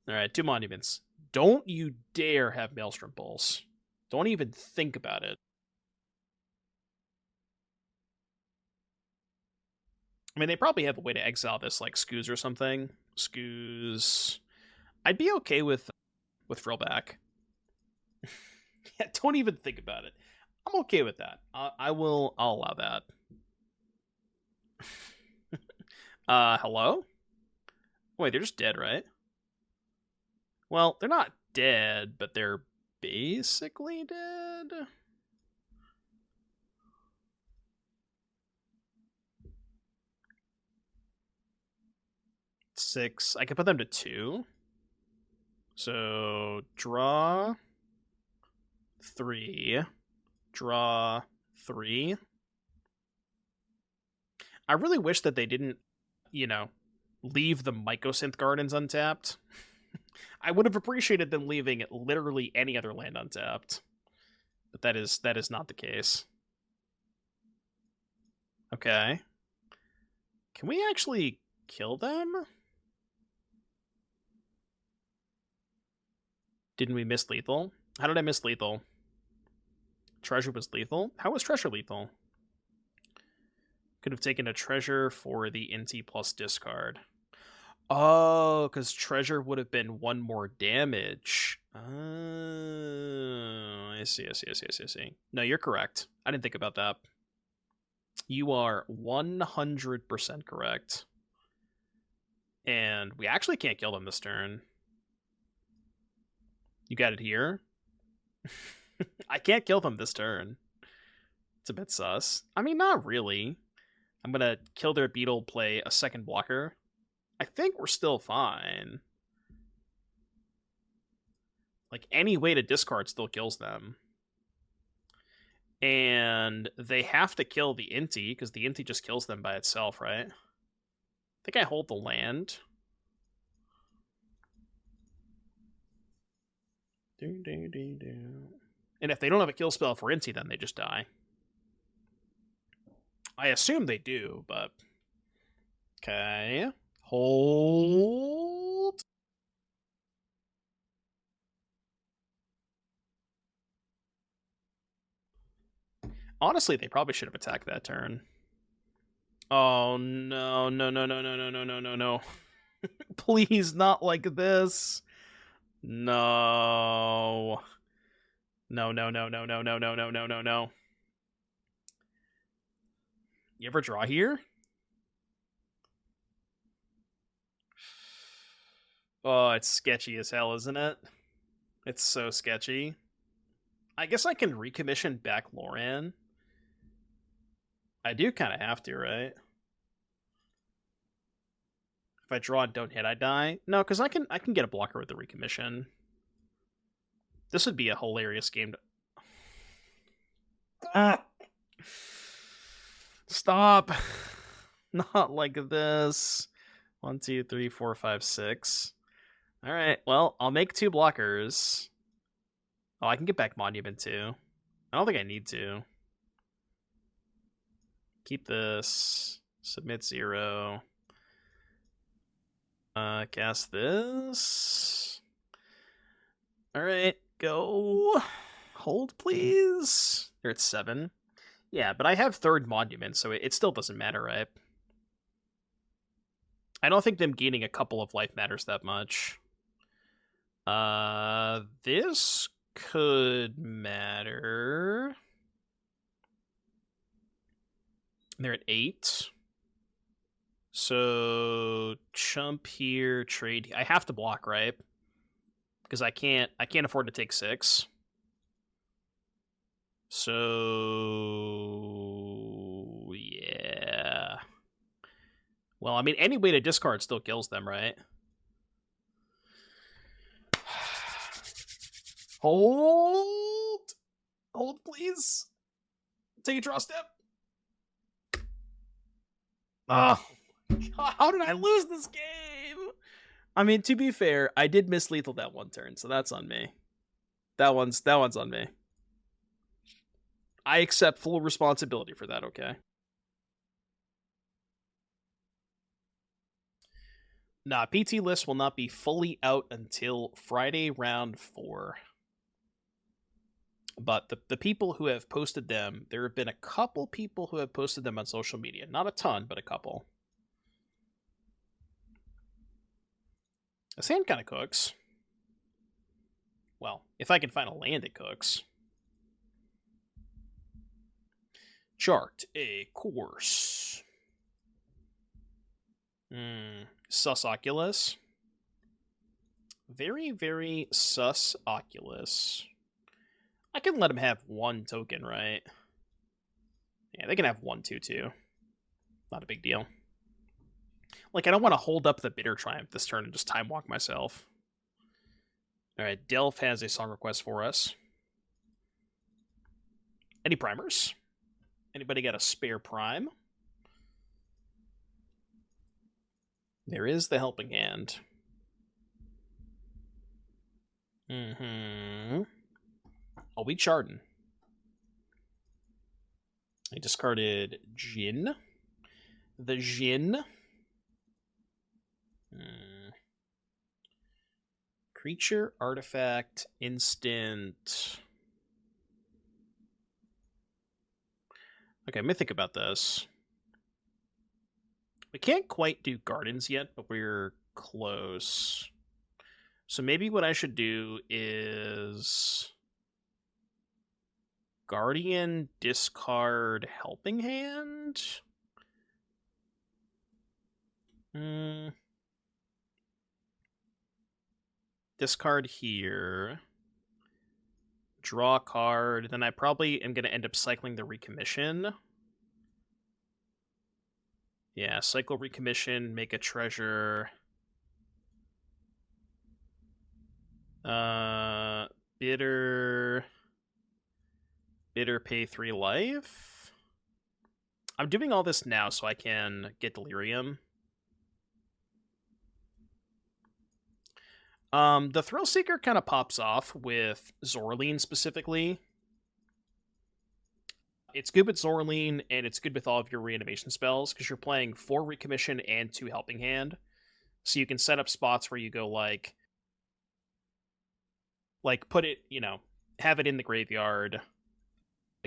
Alright, 2 monuments. Don't you dare have Maelstrom Pulse. Don't even think about it. I mean, they probably have a way to exile this, like Scoos or something. Scoos... I'd be okay with Frillback. Yeah, don't even think about it. I'm okay with that. I'll allow that. Hello? Wait, they're just dead, right? Well, they're not dead, but they're basically dead. Six. I could put them to 2. So, draw 3. Draw 3. I really wish that they didn't, leave the Mycosynth Gardens untapped. I would have appreciated them leaving literally any other land untapped. But that is not the case. Okay. Can we actually kill them? Didn't we miss lethal? How did I miss lethal? Treasure was lethal? How was treasure lethal? Could have taken a treasure for the Inti plus discard. Oh, because treasure would have been 1 more damage. Oh, I see. No, you're correct. I didn't think about that. You are 100% correct. And we actually can't kill them this turn. You got it here? I can't kill them this turn. It's a bit sus. I mean, not really. I'm gonna kill their beetle, play a second blocker. I think we're still fine. Like, any way to discard still kills them. And they have to kill the Inti, because the Inti just kills them by itself, right? I think I hold the land. And if they don't have a kill spell for Inti, then they just die. I assume they do, but... Okay. Hold. Honestly, they probably should have attacked that turn. Oh, no, no, no, no, no, no, no, no, no, no. Please, not like this. No. No, no, no, no, no, no, no, no, no, no, no. You ever draw here? Oh, it's sketchy as hell, isn't it? It's so sketchy. I guess I can recommission back Loran. I do kind of have to, right? If I draw and don't hit, I die. No, because I can get a blocker with the recommission. This would be a hilarious game to... Stop. Not like this. 1, 2, 3, 4, 5, 6. Alright, well, I'll make 2 blockers. Oh, I can get back Monument too. I don't think I need to. Keep this. Submit 0. Cast this. Alright, go. Hold, please. They're at 7. Yeah, but I have 3rd Monument, so it still doesn't matter, right? I don't think them gaining a couple of life matters that much. This could matter. They're at 8. So chump here, trade. I have to block, right? Because I can't afford to take 6. So yeah. Well, I mean, any way to discard still kills them, right? Hold, please. Take a draw step. Oh, God, how did I lose this game? I mean, to be fair, I did miss lethal that one turn, so that's on me. That one's on me. I accept full responsibility for that, okay? Nah, PT list will not be fully out until Friday round 4. But the people who have posted them, there have been a couple people who have posted them on social media. Not a ton, but a couple. This hand kind of cooks. Well, if I can find a land, it cooks. Chart a course. Sus Oculus. Very, very sus Oculus. I can let him have 1 token, right? Yeah, they can have 1, 2, too. Not a big deal. Like, I don't want to hold up the Bitter Triumph this turn and just time walk myself. Alright, Delph has a song request for us. Any primers? Anybody got a spare prime? There is the Helping Hand. I'll be Chardon. I discarded Jin. The Jin. Creature, artifact, instant. Okay, let me think about this. We can't quite do gardens yet, but we're close. So maybe what I should do is Guardian, discard, Helping Hand? Discard here. draw a card, then I probably am going to end up cycling the Recommission. Yeah, cycle Recommission, make a treasure. Bitter, pay 3 life. I'm doing all this now so I can get Delirium. The Thrillseeker kind of pops off with Zorleen specifically. It's good with Zorleen, and it's good with all of your reanimation spells, because you're playing 4 Recommission and 2 Helping Hand. So you can set up spots where you go like put it, have it in the graveyard,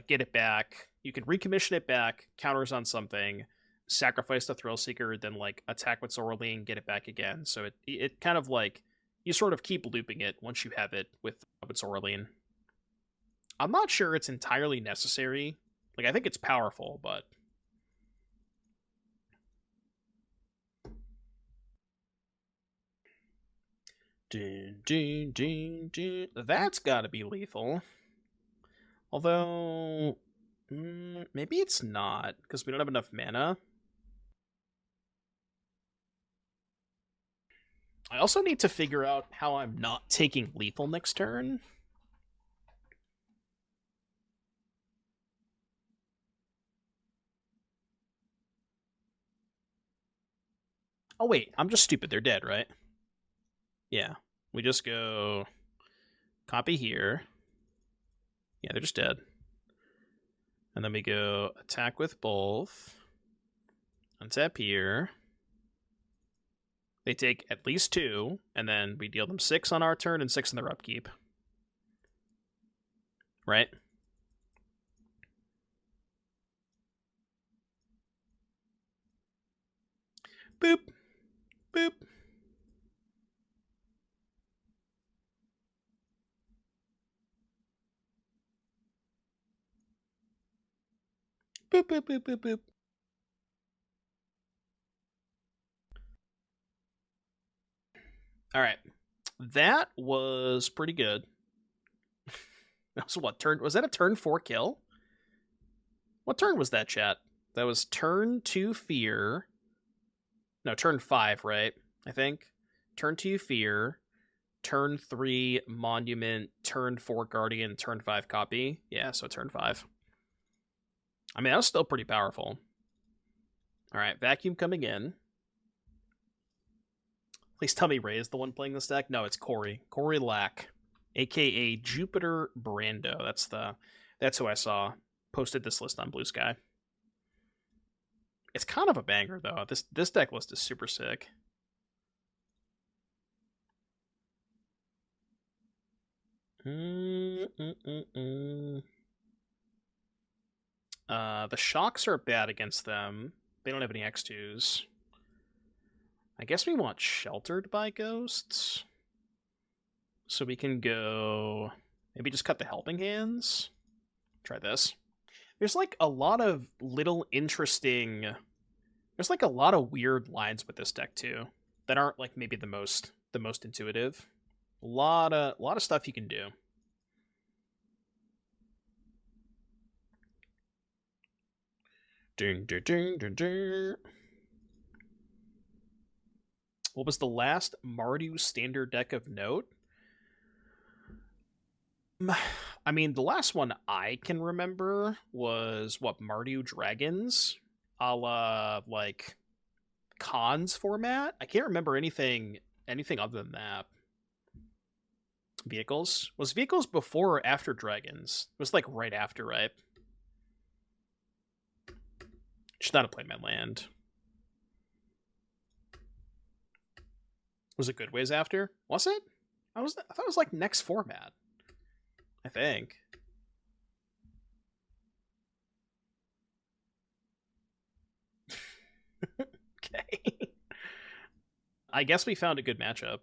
get it back. You can recommission it back, counters on something, sacrifice the Thrillseeker, then attack with Zorleen, get it back again. So it kind of you sort of keep looping it once you have it with Zorleen. I'm not sure it's entirely necessary. I think it's powerful, but that's gotta be lethal. Although, maybe it's not, because we don't have enough mana. I also need to figure out how I'm not taking lethal next turn. Oh wait, I'm just stupid. They're dead, right? Yeah. We just go copy here. Yeah, they're just dead. And then we go attack with both. Untap here. They take at least 2, and then we deal them 6 on our turn and 6 in their upkeep. Right? Boop. Boop. Boop, boop, boop, boop, boop. All right. That was pretty good. That was what, turn? Was that a turn 4 kill? What turn was that, chat? That was turn 2 Fear. No, turn 5, right? I think. Turn 2 Fear. Turn 3 Monument. Turn 4 Guardian. Turn 5 Copy. Yeah, so turn 5. I mean, that was still pretty powerful. Alright, Vacuum coming in. Please tell me Ray is the one playing this deck. No, it's Corey. Corey Lack, aka Jupiter Brando. That's who I saw posted this list on Blue Sky. It's kind of a banger though. This deck list is super sick. The Shocks are bad against them. They don't have any X2s. I guess we want Sheltered by Ghosts. So we can go... Maybe just cut the Helping Hands? Try this. There's a lot of little interesting... There's a lot of weird lines with this deck too. That aren't maybe the most intuitive. A lot of stuff you can do. Ding, ding, ding, ding, ding. What was the last Mardu standard deck of note? I mean, the last one I can remember was, Mardu Dragons? A la, Khans format? I can't remember anything other than that. Vehicles? Was Vehicles before or after Dragons? It was, right after, right? Should not have played my land. Was it good ways after? Was it? I thought it was next format. I think. Okay. I guess we found a good matchup.